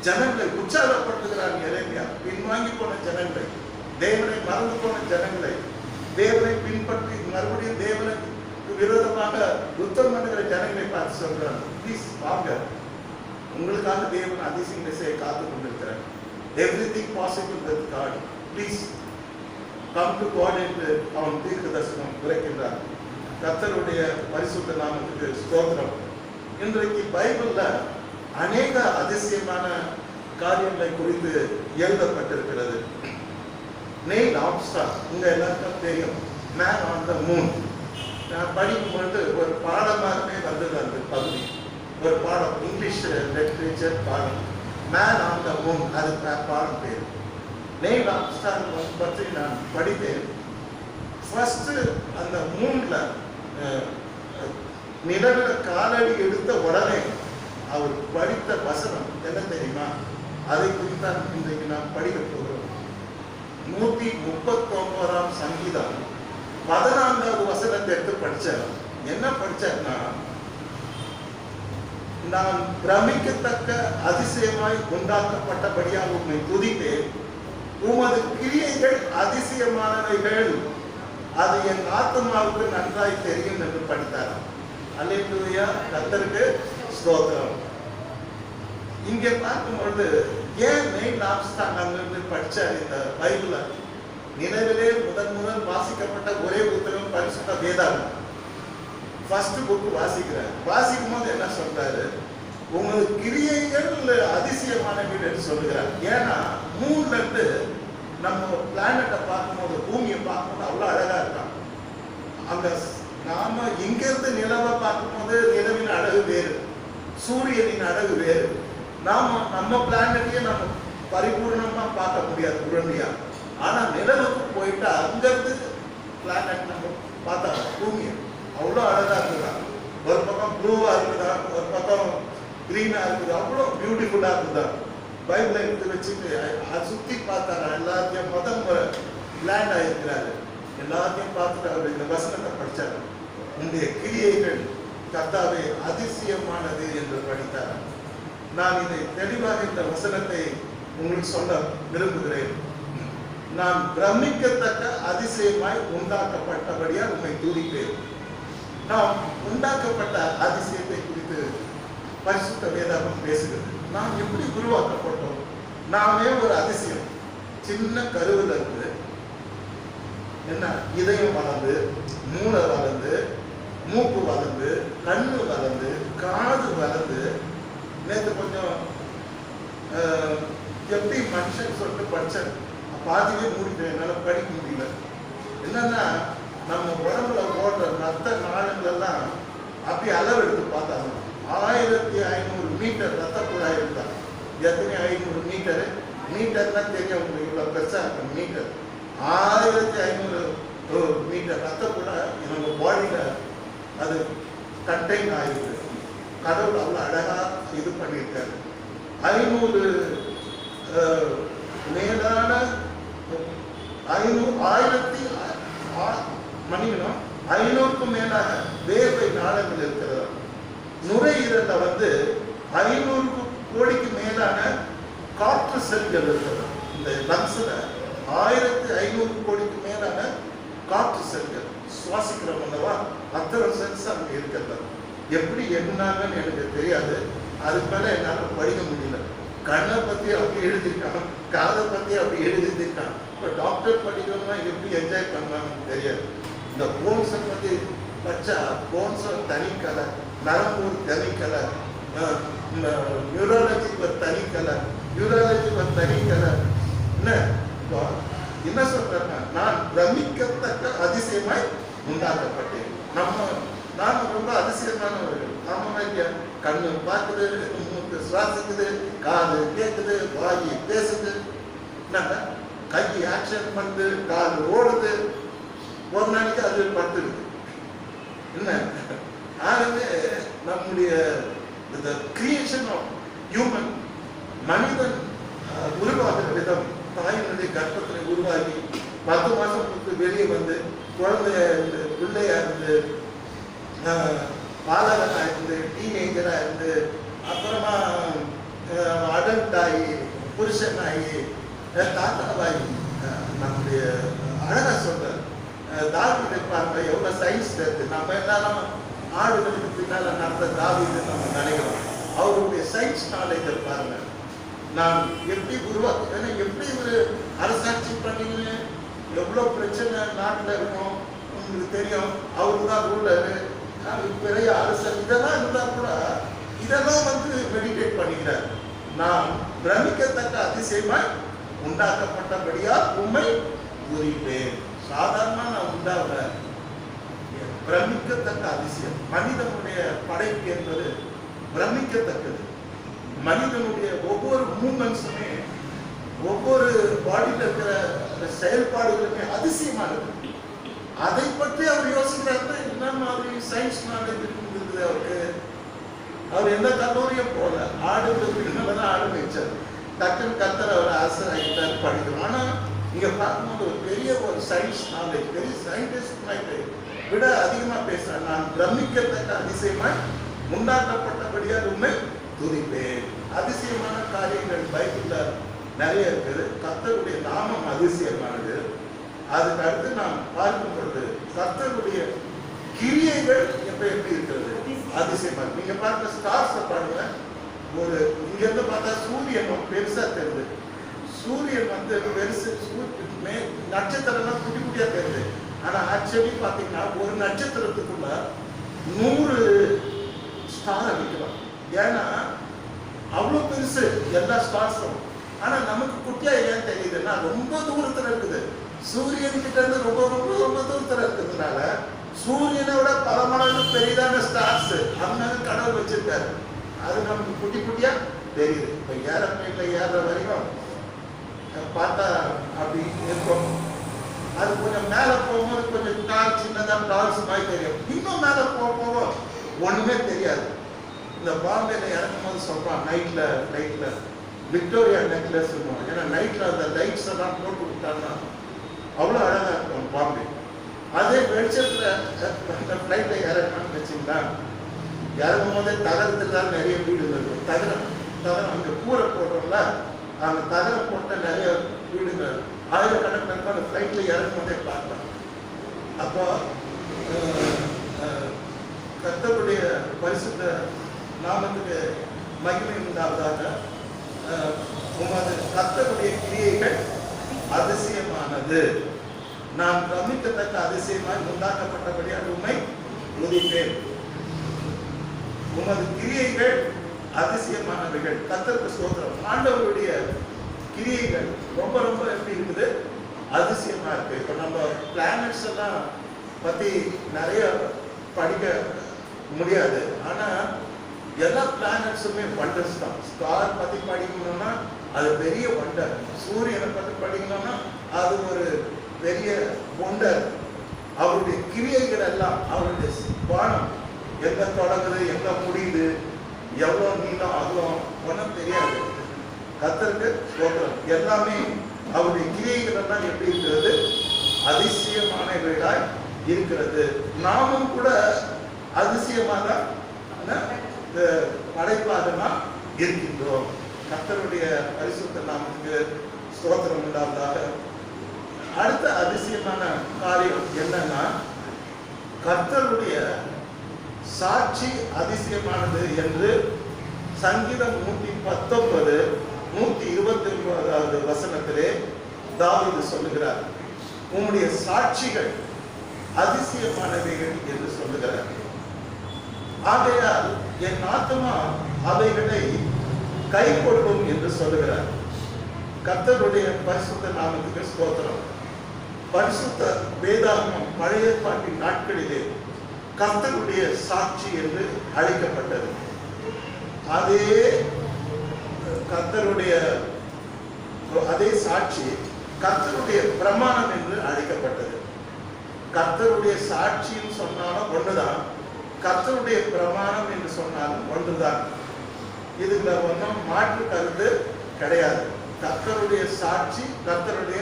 ஜனங்களை உற்சாகப்படுத்துகிறார் எரேமியா. பின்வாங்கி போன ஜனங்களை, தேவனை மறந்து போன ஜனங்களை, தேவனை பின்பற்றி மறுபடியும் தேவனுக்கு விரோதமாக யுத்தம் பண்ணுகிற ஜனங்களை பார்த்து சொல்றாங்க, ப்ளீஸ் வாங்க, உங்களுக்காக தேவன் அதிசயங்களை செய்ய காத்து கொண்டிருக்கிறார். Everything possible with God, please come to God என்று அவன் தீர்க்க தரிசனம் உரைக்கின்றார். கர்த்தருடைய பரிசுத்த நாமத்துக்கு ஸ்தோத்திரம். இன்றைக்கு பைபிள்ல அநேக அதிசயமான காரியங்களை குறித்து எழுதப்பட்டிருக்கிறது. நெயில் ஆம்ஸ்ட்ராங் உங்க எல்லாருக்கும் தெரியும், மேன் ஆன் த மூன். நான் படிக்கும் பொழுது ஒரு பாடமாகவே வந்தது அந்த பகுதி, ஒரு பாடம், இங்கிலீஷ் லிட்ரேச்சர் பாடம், மேன் ஆன் த மூன். அது பாடம் பேர். நெயில் ஆம்ஸ்ட்ராங் பற்றி நான் படித்தேன். ஃபர்ஸ்ட் அந்த மூன்ல நிலவில் காலடி எடுத்த உடனே அவர் படித்த வசனம் என்ன தெரியுமா? அதை குறித்தான் இன்றைக்கு நாம் படிக்க போகிறோம். 139ஆம் சங்கீதம் 14வது வசனத்தை எடுத்து படிச்சார். என்ன படிச்சார்னா, நான் பிரமிக்கத்தக்க அதிசயமாய் உண்டாக்கப்பட்டபடியாக உண்மை துதித்தேன், உமது கிரியைகள் அதிசயமானவைகள், அது என் ஆத்மாவுக்கு நன்றாய் தெரியும் என்று படித்தார். அல்லேலூயா, கர்த்தருக்கு ஸ்தோத்திரம். இங்கே பார்க்கும் பொழுது ஏன் நெயில் ஆம்ஸ்ட்ராங் அங்கிருந்து படிச்சார் இந்த பைபிள? நிலவிலே முதல் வாசிக்கப்பட்ட ஒரே புத்தகம் பரிசுத்த வேதாகம். First book வாசிக்கிறார். வாசிக்கும் போது என்ன சொல்றாரு? உங்களது கிரியைகள் அதிசயமானவர்கள் என்று சொல்லுகிறார். ஏன்னா மூணுல இருந்து நம்ம பிளானட்டை பார்க்கும்போது, பூமியை பார்க்கும்போது அவ்வளவு அழகா இருக்கான். அந்த நாம இங்கிருந்து நிலவை பார்க்கும்போது நிலவின் அழகு வேறு, சூரியனின் அழகு வேறு. நாம நம்ம பிளானட்டையே நம்ம பரிபூர்ணமா பார்க்க முடியாது உடனடியா. ஆனா நிலவுக்கு போயிட்டா அங்கிருந்து பிளானட் நம்ம பார்த்தா பூமியை அவ்வளோ அழகா இருக்குதா. ஒரு பக்கம் ப்ளூவா இருக்குதா, ஒரு பக்கம் கிரீனா இருக்குது, அவ்வளோ பியூட்டிஃபுல்லா இருக்குதா. பைபிளை எடுத்து வச்சுட்டு அதை சுத்தி பார்த்தாரா, எல்லாத்தையும் மதம் லேண்ட் ஆயிருக்கிறாரு. எல்லாத்தையும் பார்த்துட்டு அவர் இந்த வசனத்தை படிச்சாரு. உங்களுடைய கிரியைகள் கர்த்தாவே அதிசயமானது என்று படித்தார். நான் இதை தெளிவாக இந்த வசனத்தை உங்களுக்கு சொல்ல விரும்புகிறேன். நான் பிரமிக்கத்தக்க அதிசயமாய் உண்டாக்கப்பட்டபடியா உண்மை துதிப்பேன். நாம் உண்டாக்கப்பட்ட அதிசயத்தை குறித்து பரிசுத்த வேதாகம் பேசுகிறது. நாம் எப்படி உருவாக்கப்பட்டோம்? நாமே ஒரு அதிசயம். சின்ன கருவில் இருந்து என்ன இதயம் வளர்ந்து, மூளை வளர்ந்து, மூக்கு வளர்ந்து, கண்ணு வளர்ந்து, காது வளர்ந்து, நேற்று கொஞ்சம் எப்படி மனுஷன் சொல்லிட்டு படிச்சேன், பாதியே மூடிட்டேன், என்னால் படிக்க முடியல. என்னன்னா நம்ம உடம்புல ஓடுற ரத்த நாளங்கள் எல்லாம் அப்படி அளவு எடுத்து பார்த்தாங்க. 1500 மீட்டர் ரத்த குழாய் இருந்தாங்க. எத்தனை 500 மீட்டரு? மீட்டர்னா தெரியும் உங்களுக்கு, இவ்வளோ பெருசாக இருக்கும் மீட்டர். 1500 மீட்டர் ரத்த குழாய் நம்ம பாடியில் அது கண்டெயின் ஆகிருக்கு. கடவுள் அவ்வளோ அழகாக இது பண்ணியிருக்காரு. 500 மேலான 500க்கும் மேலாக வேர்வை நாளங்கள் இருக்கிறது. நுரையீரல்ல 500 கோடிக்கு மேலான காற்று செல்கள் இருக்கிறது. இந்த லங்ஸ்ல 1500 கோடிக்கு மேலான காற்று செல்கள் சுவாசிக்கிறோம் அல்லவா, அத்தனை செல்ஸ் அங்கே இருக்கிறது. எப்படி என்னாங்கன்னு எனக்கு தெரியாது. அதுக்கு மேல என்னால் படிக்க முடியல. கண்ணை பத்தி அப்படி எழுதியிருக்கான், காதை பத்தி அப்படி எழுதியிருக்கான். இப்போ டாக்டர் படிக்கணும்னா எப்படி என்ஜாய் பண்ணலாம்னு தெரியாது. இந்த போன்ஸை பத்தி படிச்சா போன்ஸ் தனி கலை, நரம்பு ஒரு தனி கலை, நியூராலஜிக்கு ஒரு தனி கலை, யூராலஜிக்கு ஒரு தனி கலை. என்ன சொல்றேன்னா, நான் பிரமிக்கத்தக்க அதிசயமாய் உண்டாக்கப்பட்டேன். நான் ரொம்ப அதிசயமானவர்கள். ஆமாம் இல்லையா? கண்ணு பார்க்குது, மூக்கு சுவாசிக்குது, காது கேட்குது, வாயி பேசுது, கை ஆக்ஷன் பண்ணுது, காது ஓடுது, ஒரு நாளைக்கு அது படுத்துடுது. என்ன ஆகவே நம்முடைய இந்த கிரியேஷன் ஆஃப் ஹியூமன், மனிதன் உருவாகிற விதம், தாயினுடைய கர்ப்பத்தில் உருவாகி 10 மாசத்துக்கு வெளியே வந்து குழந்தைய இருந்து, பிள்ளையா இருந்து, பாலகனா இருந்து, டீனேஜரா இருந்து, அப்புறமா அடல்ட் ஆகி, புருஷனாகி, தாத்தாவாகி, நம்முடைய அழகா சொல்ற தாவீது பாருங்க, எவ்வளவு சயின்ஸ் இருக்கு. நம்ம எல்லாரும் ஆடுகளுக்கு பின்னால நடந்த தாவீது நம்ம நினைக்கிறோம். அவருடைய சயின்ஸ் நாலேஜ் பாருங்க. நான் எப்படி உருவாக்குறேன், எப்படி ஒரு அரசாட்சி பண்ணீங்க, எவ்வளவு பிரச்சனை நாட்டில் இருக்கும் உங்களுக்கு தெரியும். அவரு தான் ரூலரு, பெரிய அரசர், இதெல்லாம் இருந்தா கூட இதெல்லாம் மெடிடேட் பண்ணிக்கிறார். நான் பிரமிக்கத்தக்க அதிசயமாய் உண்டாக்கப்பட்டபடியா உண்மை கூறிட்டேன். சாதாரணமா நான் உண்டாவல, பிரமிக்கத்தக்க அதிசயம். மனிதனுடைய படைப்பு என்பது பிரமிக்கத்தக்கது. மனிதனுடைய ஒவ்வொரு மூமெண்ட்ஸுமே, ஒவ்வொரு பாடியில் இருக்கிற செயல்பாடுகளுமே அதிசயமானது. அதை பற்றி அவர் யோசிக்கிறாரு. என்ன மாதிரி சயின்ஸ் நாலேஜ் இருக்குது அவருக்கு. அவர் எந்த கல்லூரியும் போல, ஆடுகளுக்கு நல்லதான் ஆடு வச்சார். டக்குன்னு கத்தர் அவர் ஆசர் ஆகிட்டார் படிக்கணும். ஆனா இங்க பார்க்கும்போது ஒரு பெரிய ஒரு சயின்ஸ் நாலேஜ், பெரிய சயின்டிஸ்ட் விட அதிகமா பேசுறேன். நான் பிரமிக்கத்தக்க அதிசயமாய் உண்டாக்கப்பட்டபடியா உண்மை துதிப்பேன். அதிசயமான காரியங்கள் பைபிள்ல நிறைய இருக்குது. கர்த்தருடைய நாமம் அதிசயமானது. அதுக்கு அடுத்து நாம் பார்க்கும் பொழுது கர்த்தருடைய கிரியைகள் எப்படி இருக்கிறது, அதிசயமாக. நீங்க பார்க்க ஸ்டார்ஸை பாருங்க. ஒரு இங்க இருந்து பார்த்தா சூரியன் பெருசா தெரியுது. சூரியன் பெருசு, நட்சத்திரம் குட்டி குட்டியா தெரியுது. ஆனா ஆக்சுவலி பாத்தீங்கன்னா ஒரு நட்சத்திரத்துக்குள்ள 100 ஸ்டாரை வைக்கலாம். ஏன்னா அவ்வளவு பெருசு எல்லா ஸ்டார்ஸும். ஆனா நமக்கு குட்டியா ஏன் தெரியுதுன்னா ரொம்ப தூரத்துல இருக்குது. சூரியன் கிட்ட இருந்து ரொம்ப ரொம்ப ரொம்ப தூரத்துல இருக்கிறதுனால சூரியனை விட பல மடங்கு பெரிதான ஸ்டார்ஸ் அங்க கடவுள் வச்சிருக்காரு. அது நமக்கு குட்டி குட்டியா தெரியுது. இப்ப ஏரோப்ளேன்ல ஏற வரைக்கும் பார்த்தா அப்படி இருக்கும். அது கொஞ்சம் மேலே போகும்போது கொஞ்சம் டால் சின்னதாக டால்ஸ் மாதிரி தெரியும். இன்னும் மேலே போக ஒன்றுமே தெரியாது. இந்த பாம்பேல இறங்கும் போது சொல்கிறான், நைட்டில் விக்டோரியா நெக்லஸ் இருக்கும். ஏன்னா நைட்டில் அந்த லைட்ஸ் எல்லாம் போட்டு விட்டாங்கன்னா அவ்வளோ அழகாக இருக்கும் பாம்பே. அதே வெளிச்சத்தில் அந்த ஃப்ளைட்டில் இறங்கணும்னு வச்சுங்களா, இறங்கும் போதே தகரத்தில் தான் நிறைய வீடுகள் இருக்கும். தகரம் அங்கே கூரை போடுறோம்ல, அந்த தகரம் போட்ட நிறைய வீடுகள் ஆயிரக்கணக்கில் அந்த ஃப்ளைட்டில் இறங்கும் போதே பார்க்கலாம். அப்போ கர்த்தருடைய பரிசுத்த நாமத்துக்கு மகிமை உண்டாவதாக. உமது கர்த்தருடைய கிரியைகள் அதிசயமானது, நான் பிரமிக்கத்தக்க அதிசயமாய் உண்டாக்கப்பட்டபடியால் உம்மை துதிப்பேன். உமது கிரியைகள் அதிசயமானவைகள். கர்த்தருக்கு ஸ்தோத்திரம். ஆண்டவருடைய கிரியைகள் ரொம்ப ரொம்ப எப்படி இருக்குது, அதிசயமா இருக்கு. இப்போ நம்ம பிளானட்ஸ் எல்லாம் பத்தி நிறைய படிக்க முடியாது, ஆனா எல்லா பிளானட்ஸுமே வண்டர்ஸ் தான். ஸ்டார் பத்தி படிக்கணும்னா அது பெரிய வண்டர். சூரியனை பத்தி படிக்கணும்னா அது ஒரு பெரிய வண்டர். அவருடைய கிரியைகள் எல்லாம், அவருடைய வானம் எங்க தொடங்குது எங்க முடியுது, எவ்வளோ நீளம் அகலம் ஒன்றும் தெரியாது. கர்த்தருக்கு ஸ்தோத்திரம். எல்லாமே அவருடைய கிரியைகள் எல்லாம் எப்படி இருக்கிறது, அதிசயமானவைகளாய் இருக்கிறது. நாமும் கூட அதிசயமாக படைப்பாக நாம் இருக்கின்றோம். கர்த்தருடைய பரிசுத்த நாமத்துக்கு ஸ்தோத்திரம் உண்டாவதாக. அடுத்த அதிசயமான காரியம் என்னன்னா, கர்த்தருடைய சாட்சி அதிசயமானது என்று சங்கீதம் 119 129வது வசனத்திலே தாவீது சொல்லுகிறார். உம்முடைய சாட்சிகள் அதிசயமானவைகள் என்று சொல்லுகிறார். ஆகையால் என் ஆத்துமா அவைகளை கை கொள்ளும் என்று சொல்லுகிறார். கர்த்தருடைய பரிசுத்த நாமத்துக்கு ஸ்தோத்திரம். பரிசுத்த வேதாகமம் பழைய ஏற்பாட்டின் நாட்களிலே கர்த்தருடைய சாட்சி என்று அழைக்கப்பட்டது. அதே கர்த்தருடைய அதே சாட்சி கர்த்தருடைய பிரமாணம் என்று அழைக்கப்பட்டது. கர்த்தருடைய சாட்சின்னு சொன்னாலும் ஒன்றுதான், கர்த்தருடைய பிரமாணம் என்று சொன்னாலும் ஒன்றுதான். இதுல ஒன்றும் மாற்று கருத்து கிடையாது. கர்த்தருடைய சாட்சி, கர்த்தருடைய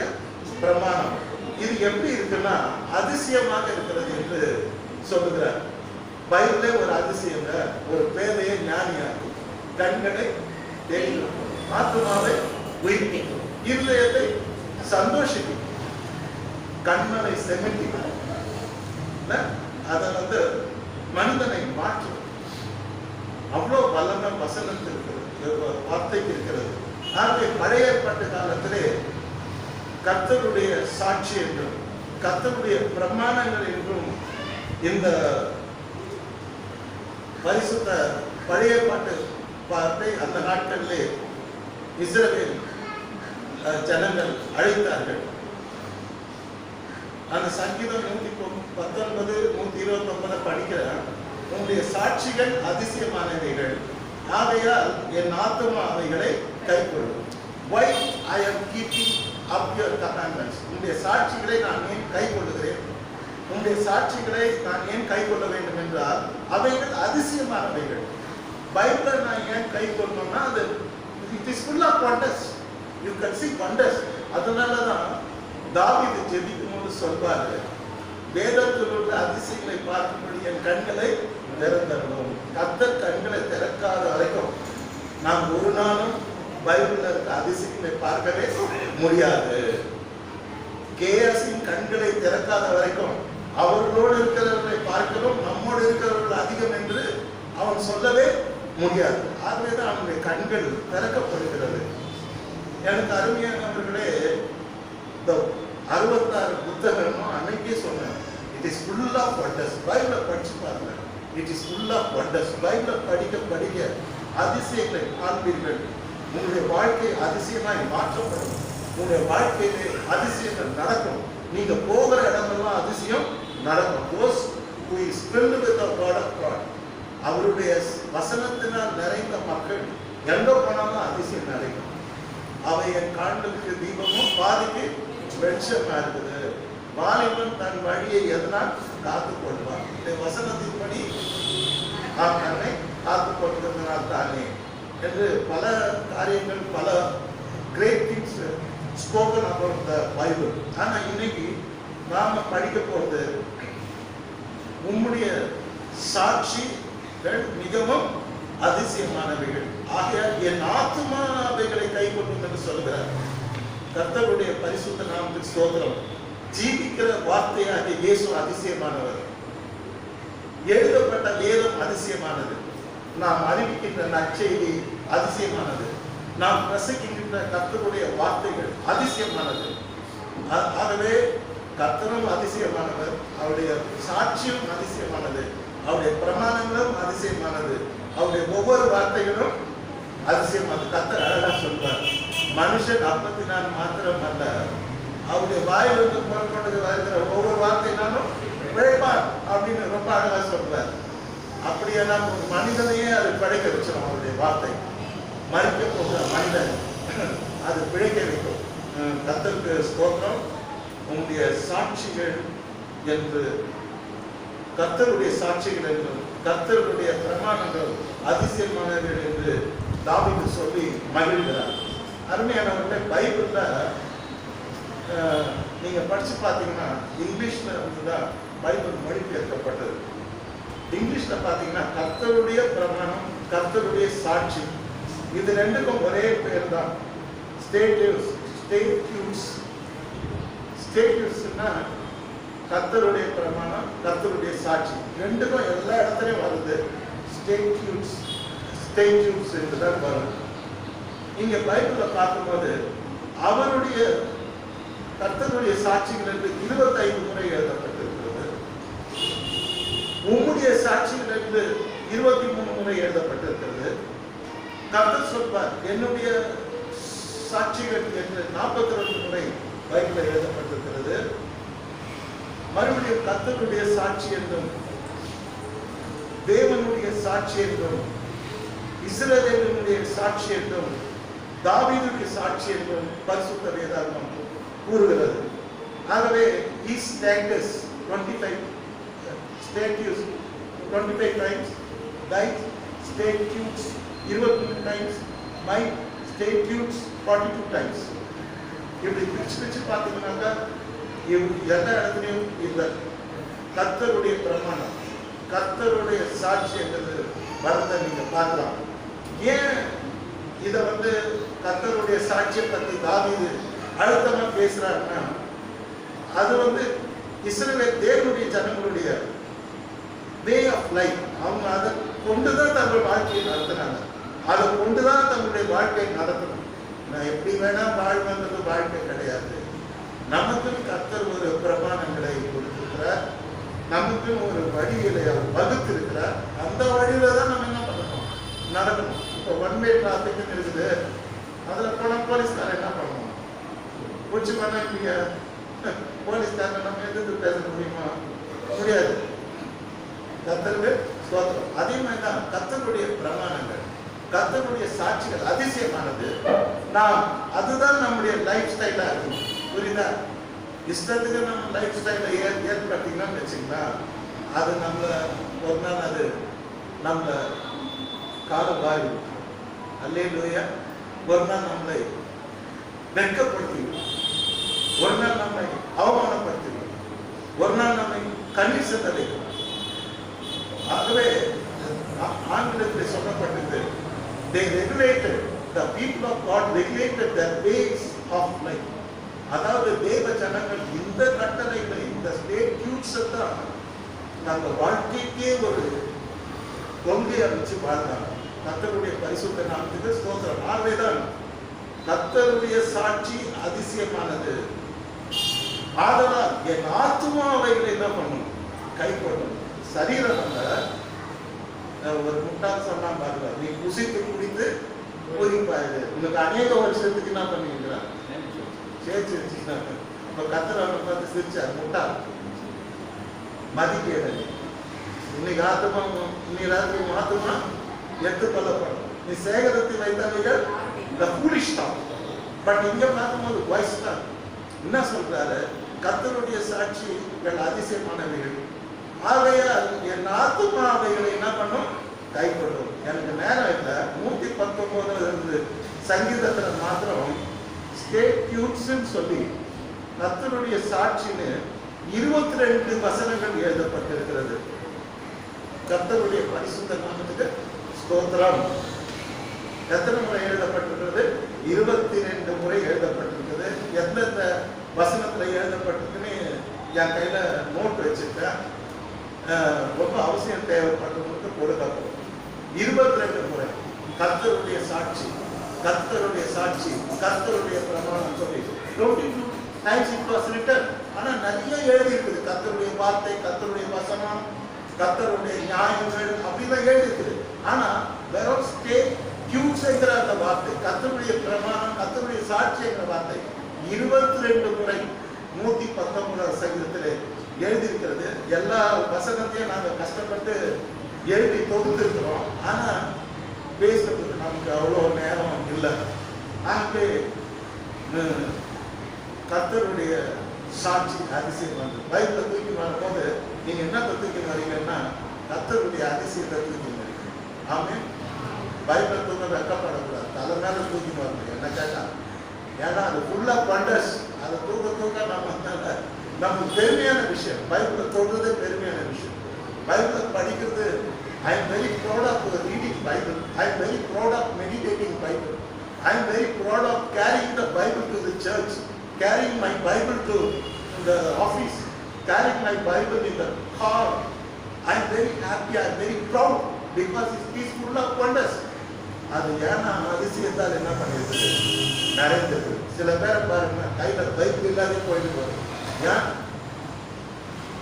பிரமாணம், இது எப்படி இருக்குன்னா அதிசயமாக இருக்கிறது என்று சொல்லுகிறார். பைபிளே ஒரு அதிசயம். ஒரு பேதையை ஞானியாக்கும், கண்களை தெரியும், ஆத்மாவை உயிர்ப்பிக்கும், இருதயத்தை சந்தோஷிக்கும், கண்மனை செமிட்டிக்கும், அதை மனிதனை மாற்றும். அவ்வளோ வல்லமை வசனத்தில் இருக்கிறது, வார்த்தைக்கு இருக்கிறது. ஆகவே பழைய ஏற்பாட்டு காலத்திலே கர்த்தருடைய சாட்சி என்றும் கர்த்தருடைய பிரமாணங்கள் என்றும் இந்த பரிசுத்த பழைய ஏற்பாட்டு வார்த்தை அந்த நாட்களிலே இஸ்ரவேல் ஜனங்கள் அழைத்தார்கள். அந்த சங்கீதம் 119 129 படிக்கிற, உங்களுடைய சாட்சிகள் அதிசயமானவைகள், ஆகையால் என் ஆத்துமா அவைகளை கைக்கொள்ளும். Why I am keeping up your commandments. உங்களுடைய சாட்சிகளை நான் ஏன் கை கொள்ளுகிறேன், உங்களுடைய சாட்சிகளை நான் ஏன் கை கொள்ள வேண்டும் என்றால் அவைகள் அதிசயமானவைகள். பைபிளை நான் ஏன் கை கொள்ளணும்னா அது it is full of wonders. You can see wonders. அதனால தான் தாவீது ஜெபிக்கும் போது சொல்வாரு, வேதத்தில் உள்ள அதிசயங்களை பார்க்கும்படி என் கண்களை திறந்தரணும். கர்த்தர் கண்களை திறக்காத வரைக்கும் நாம் ஒரு நாளும் பைபிள்ல இருக்க அதிசயங்களை பார்க்கவே முடியாது. கேஎஸின் கண்களை திறக்காத வரைக்கும் அவர்களோடு இருக்கிறவர்களை பார்க்கிறோம், நம்மோடு இருக்கிறவர்கள் அதிகம் என்று அவன் சொல்லவே முடியாது. ஆகவேதான் அவனுடைய கண்கள் திறக்கப்படுகிறது. எனக்கு அருமையானவர்களே, இந்த 66 புத்தகமும் அன்னைக்கே சொன்னேன், it is full of wonders. பைபிளை படிச்சு பாருங்க, it is full of wonders. பைபிளை படிக்க படிக்க அதிசயங்களை காண்பீர்கள். உங்களுடைய வாழ்க்கை அதிசயமாய் மாற்றப்படும். உங்களுடைய வாழ்க்கையிலே அதிசயங்கள் நடக்கும். நீங்க போகிற இடமெல்லாம் அதிசயம் நடக்கும். Those who is filled with the word of God, அவருடைய வசனத்தினால் நிறைந்த மக்கள் எங்க போனாலும் அதிசயம் நடக்கும். அவை என் காண்களுக்கு தீபமும் பாதைக்கு வெளிச்சமா இருக்குது. வாலிபன் தன் வழியை எதனால் காத்துக் கொள்வான். இந்த வசனத்தின்படி தன்னை காத்துக் கொள்வதனால் தானே என்று பல காரியங்கள், பல great things spoken about the Bible. ஆனா இன்னைக்கு நாம படிக்க போறது உம்முடைய சாட்சிகள் மிகவும் அதிசயமானவைகள். ஆகையால் என் ஆத்துமா அவைகளை கை கொள்ளும் என்று சொல்கிறார். கர்த்தருடைய பரிசுத்த நாமத்துக்கு ஸ்தோத்திரம். ஜீவிக்கிற வார்த்தையாக இயேசு அதிசயமானவர். எழுதப்பட்ட வேதம் அதிசயமானது. நாம் அறிவிக்கின்ற நற்செய்தி அதிசயமானது. நாம் பிரசங்கிக்கின்ற கர்த்தருடைய வார்த்தைகள் அதிசயமானது. ஆகவே கர்த்தரும் அதிசயமானவர், அவருடைய சாட்சியும் அதிசயமானது, அவருடைய பிரமாணங்களும் அதிசயமானது, அவருடைய ஒவ்வொரு வார்த்தைகளும் அதிசயமானது. கர்த்தர் அழகா சொல்வார், மனுஷன் அப்பத்தினால் மாத்திரம் அல்ல, அவருடைய வாயிலிருந்து புறப்பட்டு வருகிற ஒவ்வொரு வார்த்தையினாலும் பிழைப்பான் அப்படின்னு ரொம்ப அழகா சொல்வார். அப்படியெல்லாம் ஒரு மனிதனையே அது பிழைக்க வச்சிடும். அவருடைய வார்த்தை மறிக்க போகிற மனிதன் அது பிழைக்க வைக்கும். கர்த்தருக்கு ஸ்தோத்திரம். உங்களுடைய சாட்சிகள் என்று, கர்த்தருடைய சாட்சிகள் என்றும் கர்த்தருடைய பிரமாணங்கள் அதிசயமானவர்கள் என்று தாவீது சொல்லி மகிழ்கிறார். அருமையானவர்களே, பைபிள்ல நீங்க படிச்சு பார்த்தீங்கன்னா இங்கிலீஷ்ல இருந்துதான் பைபிள் மொழிபெயர்க்கப்பட்டது. இங்கிலீஷ்ல பார்த்தீங்கன்னா கர்த்தருடைய பிரமாணம், கர்த்தருடைய சாட்சி, இது ரெண்டுக்கும் ஒரே பேர் தான், ஸ்டேட்யூட்ஸ். ஸ்டேட்யூட்ஸ்னா கர்த்தருடைய பிரமாணம், கர்த்தருடைய சாட்சி, ரெண்டுக்கும் எல்லா இடத்துலையும் வருது ஸ்டேட்யூட்ஸ் என்று தான் வரும். இங்க பைபிள்ல பார்க்கும்போது அவருடைய கர்த்தருடைய சாட்சிகள் என்று 25 முறை எழுதப்பட்டிருக்கிறது. உம்முடைய சாட்சிகள் என்று 23 முறை எழுதப்பட்டிருக்கிறது. கர்த்தர் சொல்வார், என்னுடைய சாட்சிகள் என்று 42 முறை பைபிளில் எழுதப்பட்டிருக்கிறது. மறுபடியும் கர்த்தருடைய சாட்சி என்றும், தேவனுடைய சாட்சி என்றும், இஸ்ரவேலினுடைய சாட்சி என்றும், தாவீதுடைய சாட்சி என்றும் பரிசுத்த வேதாகமம் கூறுகிறது. ஆகவே status 25 statutes 25 times, thy statutes 23 times, my statutes 42 times. இப்படி பிரிச்சு பார்த்தீங்கன்னாக்கா எல்லா இடத்துலையும் இந்த கர்த்தருடைய பிரமாணம், கர்த்தருடைய சாட்சி என்றது வரதை நீங்க பார்க்கலாம். ஏன் இதை கர்த்தருடைய சாட்சியை பற்றி தாவீது அழுத்தமா பேசுறாருன்னா, அது இஸ்ரவேல் தேவனுடைய ஜனங்களுடைய வே ஆஃப் லைஃப். அவங்க அதை கொண்டுதான் தங்கள் வாழ்க்கையை நடத்தினாங்க, அதை கொண்டுதான் தங்களுடைய வாழ்க்கையை நடத்தணும். நான் எப்படி வேணா வாழ்வதற்கு வாழ்க்கை கிடையாது. நமக்குன்னு கர்த்தர் ஒரு பிரமாணங்களை கொடுத்திருக்கிறார், நமக்குன்னு ஒரு வழிகளை அவர் வகுத்து இருக்கிறார். அந்த வழியில தான் நம்ம என்ன பண்ணணும், நடக்கணும். இப்போ ஒன்-வே டிராஃபிக்னு இருக்குது, அதுல போன போலீஸ்காரன் என்ன பண்ணணும், பூச்சி பண்ண இல்லையா, போலீஸ்காரன் நம்ம எதிர்த்து பேச முடியுமா, முடியாது. கர்த்தருக்கு ஸ்தோத்திரம். அதே மாதிரி தான் கர்த்தருடைய பிரமாணங்கள், கர்த்தருடைய சாட்சிகள் அதிசயமானது. நாம் அதுதான் நம்முடைய லைஃப் ஸ்டைலா இருக்கும். புரியுதா? இஷ்டத்துக்கு நம்ம லைஃப் ஸ்டைலை ஏற்படுத்திங்கன்னு வச்சுங்களா, அது நம்மள ஒரு நாள் அது நம்மள காலம் வாரி அல்லேலூயா. ஒரு நாள் நம்மளை வெட்கப்படுத்திடும், ஒரு நாள் நம்மை அவமானப்படுத்திடும், ஒரு நாள் நம்மை கண்ணீர் செல்ல வைக்கும். ஆகவே ஆங்கிலத்தில் சொல்லப்பட்டது, they regulated, the people of God regulated their ways of life. அதாவது தேவ ஜனங்கள் இந்த கட்டளைகளை, இந்த ஸ்டேட்யூட்ஸை தான் நம்ம வாழ்க்கைக்கே ஒரு கொள்கையை வச்சு வாழ்ந்தாங்க. கர்த்தருடைய பரிசுத்த நாமத்துக்கு ஸ்தோத்திரம். ஆகவேதான் கர்த்தருடைய சாட்சி அதிசயமானது. ஆதலால் என் ஆத்துமாவைகளை என்ன பண்ணணும், கை கொள்ளணும். சரீரம் ஒரு முட்டாள் சொன்னா பாருங்க, நீ குசித்து குடித்து போதிப்பாரு, உனக்கு அநேக வருஷத்துக்கு என்ன பண்ணிக்கிறான் சேர்த்து வச்சுக்கிறாங்க. இப்ப கர்த்தர் அவனை பார்த்து சிரிச்சார், முட்டாள் மதிக்க. இன்னைக்கு ஆத்துமா, இன்னைக்கு ராத்திரி ஆத்துமா எடுத்து கொள்ளப்படும். நீ சேகரத்தில் வைத்தவர்கள் இந்த foolish talk, பட் இங்க பார்க்கும்போது வாய்ஸ் தான் என்ன சொல்றாரு, கர்த்தருடைய சாட்சிகள் அதிசயமானவைகள், ஆகையால் என் ஆத்துமாவைகளை என்ன பண்ணும், கைப்பற்றும். எனக்கு நேரம் இல்லை. 119 சங்கீதத்துல மாத்திரம் ஸ்டேட் டியூட்ஸ்ன்னு சொல்லி கர்த்தருடைய சாட்சின்னு 22 வசனங்கள் எழுதப்பட்டிருக்கிறது. கர்த்தருடைய பரிசுத்த நாமத்துக்கு ஸ்தோத்திரம். எத்தனை முறை எழுதப்பட்டிருக்கிறது? 22 முறை எழுதப்பட்டிருக்கிறது. எந்தெந்த வசனத்துல எழுதப்பட்டிருக்குன்னு என் கையில நோட் வச்சிருக்கேன். ரொம்ப அவசியம் தேவைப்பட்டவங்களுக்கு கொடுக்கப்படும். 22 முறை கர்த்தருடைய சாட்சி, கர்த்தருடைய சாட்சி, கர்த்தருடைய பிரமாணம் சொல்லி 22 times it was written. ஆனா நிறைய எழுதி இருக்குது. கர்த்தருடைய வார்த்தை, கர்த்தருடைய வசனம், கர்த்தருடைய நியாயங்கள் அப்படிதான் எழுதி இருக்குது. ஆனா வெறும் ஸ்டேட் டியூட்ஸ்ங்கிற அந்த வார்த்தை, கர்த்தருடைய பிரமாணம், கர்த்தருடைய சாட்சிங்கிற வார்த்தை 22 முறை 119 சங்கீதத்திலே எழுதியிருக்கிறது. எல்லா வசனத்தையும் நாங்கள் கஷ்டப்பட்டு எழுதி தொகுத்திருக்கிறோம். ஆனா பேசுறதுக்கு நமக்கு அவ்வளோ நேரம் இல்லை. ஆகவே கர்த்தருடைய சாட்சி அதிசயம் வந்து பைபிளை தூக்கி வரும்போது நீங்க என்ன தூக்கி வரீங்கன்னா கர்த்தருடைய அதிசயத்தை தூக்கி வரீங்க. ஆமே, பைபிளை தூக்க வெக்கப்படக்கூடாது, தலை மேல தூக்கி வரணும். என்ன கேட்டா, ஏன்னா அது ஃபுல்லா பண்டஸ். அதை தூக்க நமக்கு பெருமையான விஷயம். பைபிளை தொடுறதே பெருமையான விஷயம். பைபிளை படிக்கிறது, I am very proud of reading Bible. I am very proud of meditating Bible. I am very proud of carrying the Bible to the church, carrying my Bible to the office, carrying my Bible in the car. I am very happy, I am very proud because it is full of wonders. அது ஏன்னா அதிசயத்தால் என்ன பண்ணிருக்கு, நிறைந்தது. சில பேரை பாருங்க, கையில பைபிள் இல்லாத போயிட்டு போறோம். ஏன்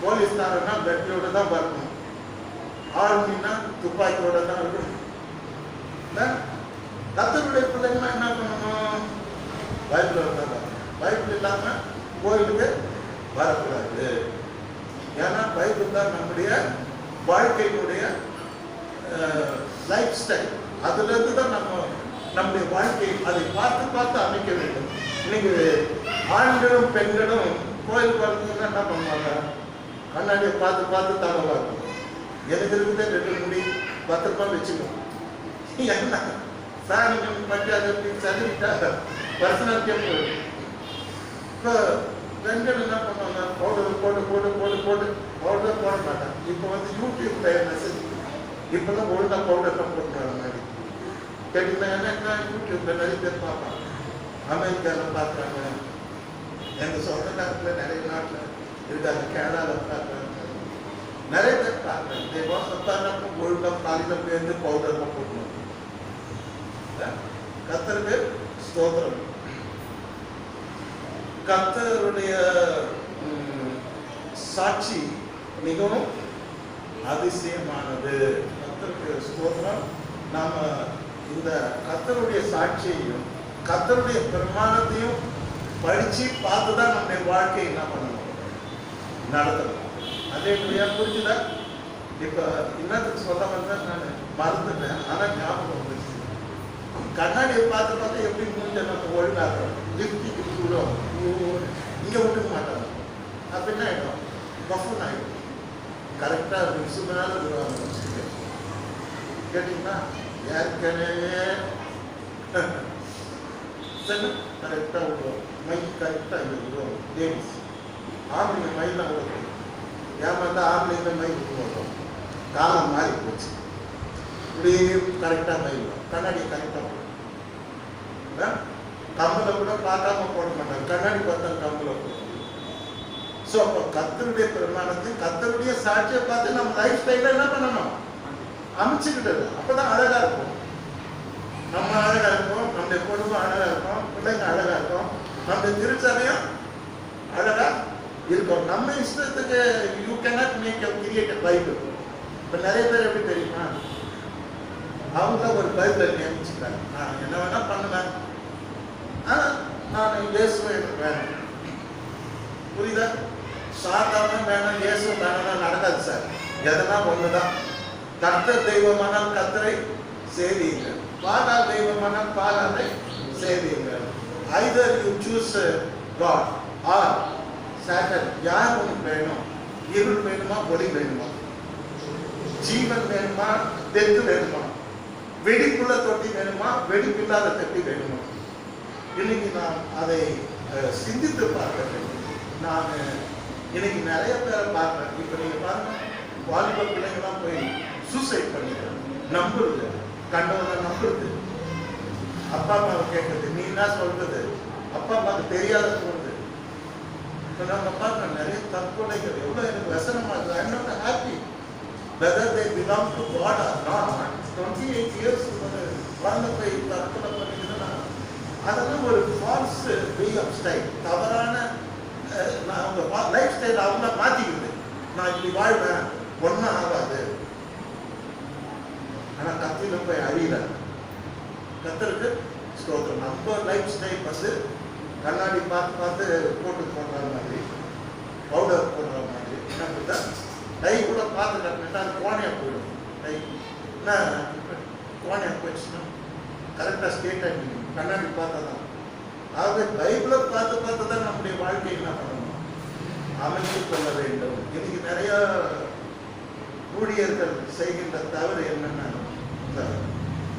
போலீஸ்காரன்னா பெட்டியோட தான் பார்க்கணும், ஆர்மின்னா துப்பாக்கியோட தான் இருக்கணும். கர்த்தருடைய பிள்ளைங்க என்ன பண்ணணும், பைபிளோட தான் பார்க்கணும். பைபிள் இல்லாம கோயிலுக்கு வரக்கூடாது. ஏன்னா பைபிள் தான் நம்முடைய வாழ்க்கையினுடைய லைஃப் ஸ்டைல். அதுல இருந்து தான் நம்முடைய வாழ்க்கை அதை பார்த்து அமைக்க வேண்டும். இன்னைக்கு ஆண்களும் பெண்களும் கோயிலுக்கு வரதுன்னா என்ன பண்ணுவாங்க, கண்ணாடியை பார்த்து தானவா இருக்கும். எனக்கு இருக்குதே 2 முடி பத்திரமா வச்சுக்கணும். என்ன சாணிகள் பற்றி அதை சதுரிட்டா பர்சனாலிட்டியா போயிடும். இப்போ பெண்கள் என்ன பண்ணுவாங்க, பவுடர் போட்டு பவுடர் போட மாட்டாங்க. இப்போ வந்து யூடியூப்ல மெசேஜ், இப்பெல்லாம் ஒழுங்கா பவுடர்லாம் போட்டுறாங்க. கேட்டீங்கன்னா யூடியூப்ல நிறைய பேர் பார்ப்பாங்க. அமெரிக்காவில் பார்க்குறாங்க, எங்கள் சொந்த நாட்டில் நிறைய நாட்டில் இருக்காங்க, கேரளாவில் பார்க்குறாங்க, நிறைய பேர் பார்க்குறாங்க. தெய்வம் சத்தானப்பும் ஒழுங்காக காலையில் பேருந்து பவுடர்லாம் போட்டுருவாங்க. கர்த்தருக்கு ஸ்தோத்திரம். கர்த்தருடைய சாட்சி மிகவும் அதிசயமானது. கர்த்தருடைய ஸ்தோத்திரம். நாம இந்த கர்த்தருடைய சாட்சியையும் கர்த்தருடைய பிரமாணத்தையும் படிச்சு பார்த்துதான் நம்முடைய வாழ்க்கையை என்ன பண்ணணும், நடத்தணும். அதே மாதிரியா புரிஞ்சுதா? இப்ப இன்னத்துக்கு சொல்ல வந்தா நான் மறந்துட்டேன், ஆனா ஞாபகம் வந்துச்சு. கண்ணாடியை பார்த்து எப்படி முடிஞ்ச நம்ம ஒழுங்காகிறோம், லிப்டிக் விடுவோம், இங்க விட்டுக்க மாட்டாங்க. அப்ப என்ன ஆயிடும், பஃபன் ஆயிடும். கரெக்டா மிக்ஸு மேல விடுவாங்க. கேட்டீங்கன்னா ஏற்கனவே கரெக்டா விடுவோம், மை கரெக்டா இங்க விடுவோம். லேடிஸ் ஆம்பளைங்க மைலாம் விடுவோம், ஏமாந்தா ஆம்பளைங்க மை விடுவோம். காலம் மாறி போச்சு. இப்படியே கரெக்டா மை விடுவோம், கண்ணாடியை கரெக்டா விடுவோம். கம்பளை கூட பார்க்காம போட மாட்டாங்க, கண்ணாடி பார்த்தா கம்பளை போடுவோம். ஸோ அப்போ கர்த்தருடைய பிரமாணத்தை, கர்த்தருடைய சாட்சியை பார்த்து நம்ம லைஃப் ஸ்டைல என்ன பண்ணணும், அமைச்சுக்கிட்டது. அப்பதான் அழகா இருக்கும். நம்ம அழகா இருக்கும், நம்முடைய குடும்பம் அழகா இருக்கும், பிள்ளைங்க அழகா இருக்கும், நம்முடைய திருச்சபையும் அழகா இருக்கும். நம்ம இஷ்டத்துக்கு you cannot make create a Bible. இப்போ நிறைய பேர் எப்படி தெரியுமா, அவங்க ஒரு பைபிளை நியமிச்சுக்கிறாங்க. நான் என்ன வேணா பண்ணுவேன், ஆனால் நான் இயேசுவை எனக்கு வேணும். புரியுதா? சாதாரணம் வேணும், இயேசு வேணும்னா நடக்காது சார். எதனா ஒண்ணுதான். கர்த்தர் தெய்வமானால் கர்த்தரை சேவியுங்கள், பாகால் தெய்வமானால் பாகாலை சேவியுங்கள். either you choose God or Satan. யார் உனக்கு வேணும்? இருள் வேணுமா, ஒளி வேணுமா? ஜீவன் வேணுமா, டெத்து வேணுமா? வெடிப்புள்ள தொட்டி வேணுமா, வெடிப்பில்லாத தொட்டி வேணுமா? இன்னைக்கு நான் அதை சிந்தித்து பார்க்கிறேன். நான் இன்னைக்கு நிறைய பேரை பார்க்கிறேன். இப்போ நீங்க பாருங்க, வாலிப பிள்ளைங்கலாம் போய் சூசைட் பண்ணிக்கிறாங்க. நம்புறது, கண்டவனை நம்புறது, அப்பா அம்மாவை கேட்கறது, நீ என்ன சொல்றது, அப்பா அம்மாவுக்கு தெரியாத தோணுது. இப்போ நம்ம பார்க்க நிறைய தற்கொலைகள் எவ்வளோ எனக்கு வசனமா இருக்குது. I not happy whether they belong to God or not. 28 years குழந்தை போய் தற்கொலை பண்ணிக்கிறதுனா அதெல்லாம் ஒரு ஃபால்ஸ் வே ஆஃப் ஸ்டைல், தவறான அவங்க லைஃப் ஸ்டைல் அவங்க மாற்றிக்குது. நான் இப்படி வாழ்வேன், ஒன்றும் ஆகாது. ஆனால் கத்தில போய் அழியல. கத்தருக்கு ஸ்தோத்திரம். நம்ம லைஃப் ஸ்டைல் வந்து கண்ணாடி பார்த்து பார்த்து போட்டு போடுற மாதிரி, பவுடர் போடுற மாதிரி, என்ன பண்ணுறா டை கூட பார்த்து கட்டினா அது கோணையாக போயிடும். டை என்ன கோணையாக போயிடுச்சுன்னா கரெக்டாக ஸ்டேட் ஆகிடும். கண்ணாடி பார்த்தா தான். ஆகவே பைபிளை பார்த்து பார்த்து தான் நம்முடைய வாழ்க்கையை என்ன பண்ணணும், அமைத்து கொள்ள வேண்டும். இன்னைக்கு நிறைய ஊழியர்கள் செய்கின்ற தவறு என்னன்னா,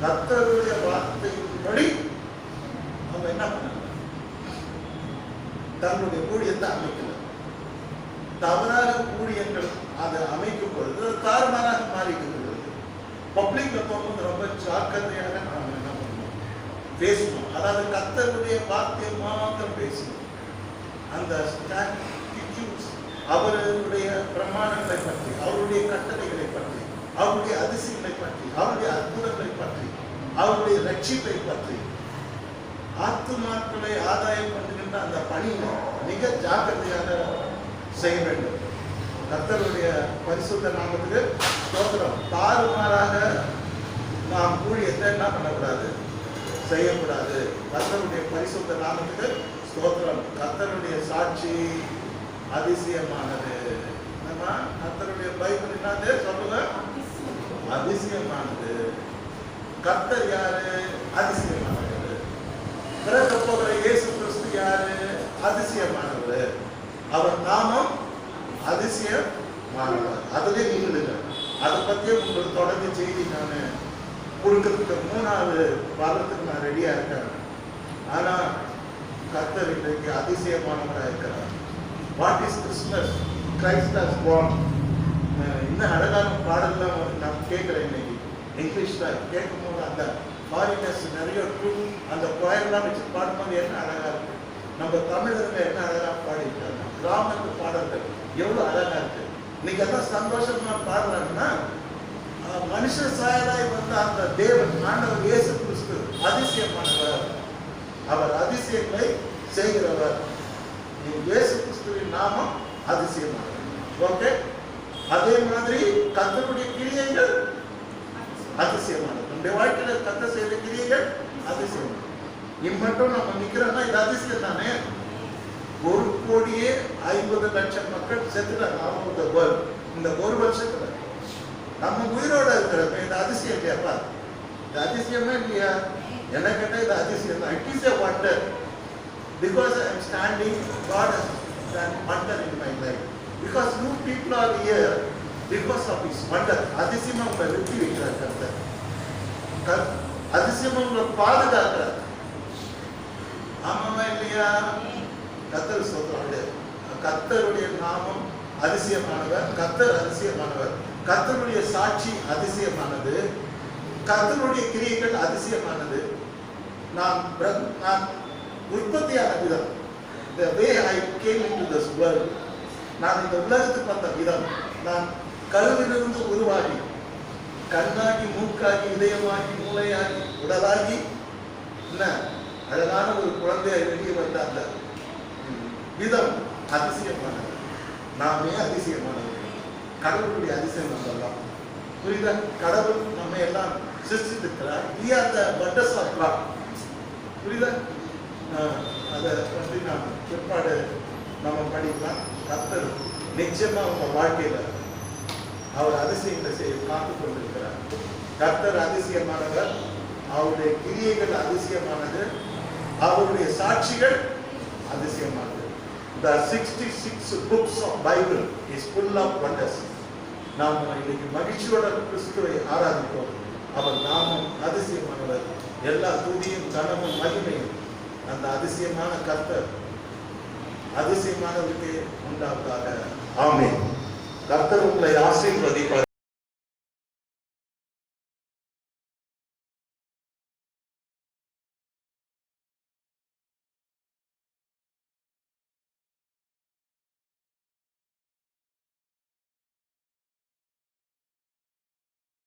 கர்த்தருடைய வார்த்தையின்படி அவங்க என்ன பண்ணாங்க, தங்களுடைய ஊழியத்தை அமைக்கல. தவறாக ஊழியங்கள் அதை அமைக்கும் பொழுது தாறுமாறாக மாறிக்கிறது. பப்ளிக்ல போகும்போது ரொம்ப ஜாக்கிரதையாக நாம் என்ன பண்ணணும், பேசணும். அதாவது கர்த்தருடைய வார்த்தையை மாத்திரம் பேசணும். அந்த அவருடைய பிரமாணங்களை பற்றி, அவருடைய கட்டளைகளை பற்றி, அவருடைய அதிசயங்களை பற்றி, அவருடைய அற்புதங்களை பற்றி, அவருடைய ரட்சிப்பை பற்றி, ஆத்துமாக்களை ஆதாயம் பண்ணுகின்ற அந்த பணியை மிக ஜாக்கிரதையாக செய்ய வேண்டும். கர்த்தருடைய பரிசுத்த நாமத்துக்கு ஸ்தோத்திரம். தாறுமாறாக நாம் ஊழியத்தை என்ன பண்ணக்கூடாது, செய்யக்கூடாது. கர்த்தருடைய பரிசுத்த நாமத்துக்கு ஸ்தோத்திரம். கர்த்தருடைய சாட்சி அதிசயமானது. நம்ம கர்த்தருடைய பைபிள் என்னது சொல்லுங்க, அதிசயமானது. கர்த்தர் யாரு, அதிசயமானவர். பிறக்க போகிற இயேசு கிறிஸ்து யாரு, அதிசயமானவர். அவர் நாமம் அதிசயமானவர். அதிலே நின்றுடுங்க. அதை பற்றியே உங்களுக்கு தொடர்ந்து செய்தி நான் கொடுக்கறதுக்கு 3வது வாரத்துக்கு நான் ரெடியா இருக்கேன். ஆனா கர்த்தர் இன்றைக்கு அதிசயமானவராக இருக்கிறார். What is Christmas, Christ has born. இன்னும் அழகான பாடல்லாம் நான் கேட்குறேன். இன்னைக்கு இங்கிலீஷ்ல கேட்கும் போது அந்த ஃபாரினர்ஸ் நிறைய அந்த கோயெல்லாம் வச்சு பாடும்போது என்ன அழகா இருக்கு. நம்ம தமிழர்கள் என்ன அழகா பாடிட்டாங்க. கிராமத்து பாடல்கள் எவ்வளவு அழகா இருக்கு. இன்னைக்கு எல்லாம் சந்தோஷமா பாடுறாங்கன்னா, மனுஷ சாயலாய் வந்த அந்த தேவன் ஆண்டவர் இயேசு கிறிஸ்து அதிசயமானவர். அவர் அதிசயங்களை செய்கிறவர். இயேசு கிறிஸ்துவின் நாமம் அதிசயமானவர். ஓகே, அதே மாதிரி கர்த்தருடைய கிரியைகள் அதிசயமானது. நம்முடைய வாழ்க்கையில கர்த்தர் செய்த கிரியைகள் அதிசயம். இம்மட்டும் நம்ம நிக்கிறோம்னா இது அதிசயம் தானே. 1,50,00,000 மக்கள் செத்துட்டாங்க இந்த 1 வருஷத்துல. நம்ம உயிரோட இருக்கிறப்ப இந்த அதிசயம் இல்லையாப்பா? இந்த அதிசயமே இல்லையா? என்ன கேட்டா இது அதிசயம் தான். It is a wonder. Because I am standing, God has done wonder in my life. Because you people are here because of His wonder. அதிசயமா உங்களை வெற்றி வைக்கிறார் கர்த்தர். அதிசயமா உங்களை பாதுகாக்கிறார். ஆமாவா இல்லையா? கர்த்தர் சொல்றாரு, கர்த்தருடைய நாமம் அதிசயமானவர். கர்த்தர் அதிசயமானவர். கர்த்தருடைய சாட்சி அதிசயமானது. கர்த்தருடைய கிரியைகள் அதிசயமானது. நான் உற்பத்தியான விதம், the way I came into this world, நான் இந்த உலகத்துக்கு வந்த விதம், நான் கருவிலிருந்து உருவாகி கண்ணாகி மூக்காகி இதயமாகி மூளையாகி உடலாகி என்ன அழகான ஒரு குழந்தையை வெளியே வந்த அந்த விதம் அதிசயமானது. நாமே அதிசயமானது. கடவுளுடைய அதிசயம் நம்மெல்லாம் புரியுதா? கடவுள் நம்ம எல்லாம் சிருஷ்டித்திருக்கிறார். We are the wonders of God. புரியுதா? அதை வந்து நாம் பிற்பாடு நம்ம படிக்கலாம். கர்த்தர் நிச்சயமா உங்க வாழ்க்கையில அவர் அதிசயங்களை செய்ய காத்து கொண்டிருக்கிறார். கர்த்தர் அதிசயமானவர். அவருடைய கிரியைகள் அதிசயமானது. அவருடைய சாட்சிகள் அதிசயமானது. The 66 books of Bible is full of wonders. நாம் இன்னைக்கு மகிழ்ச்சியோட கிறிஸ்துவை ஆராதிப்போம். அவர் நாமம் அதிசயமானவர். எல்லா துதியும் கனமும் மகிமையும் அந்த அதிசயமான கர்த்தர் அதிசயமானவருக்கு உண்டாவதாக. ஆமென். கர்த்தர் உங்களை ஆசீர்வதிப்பார்.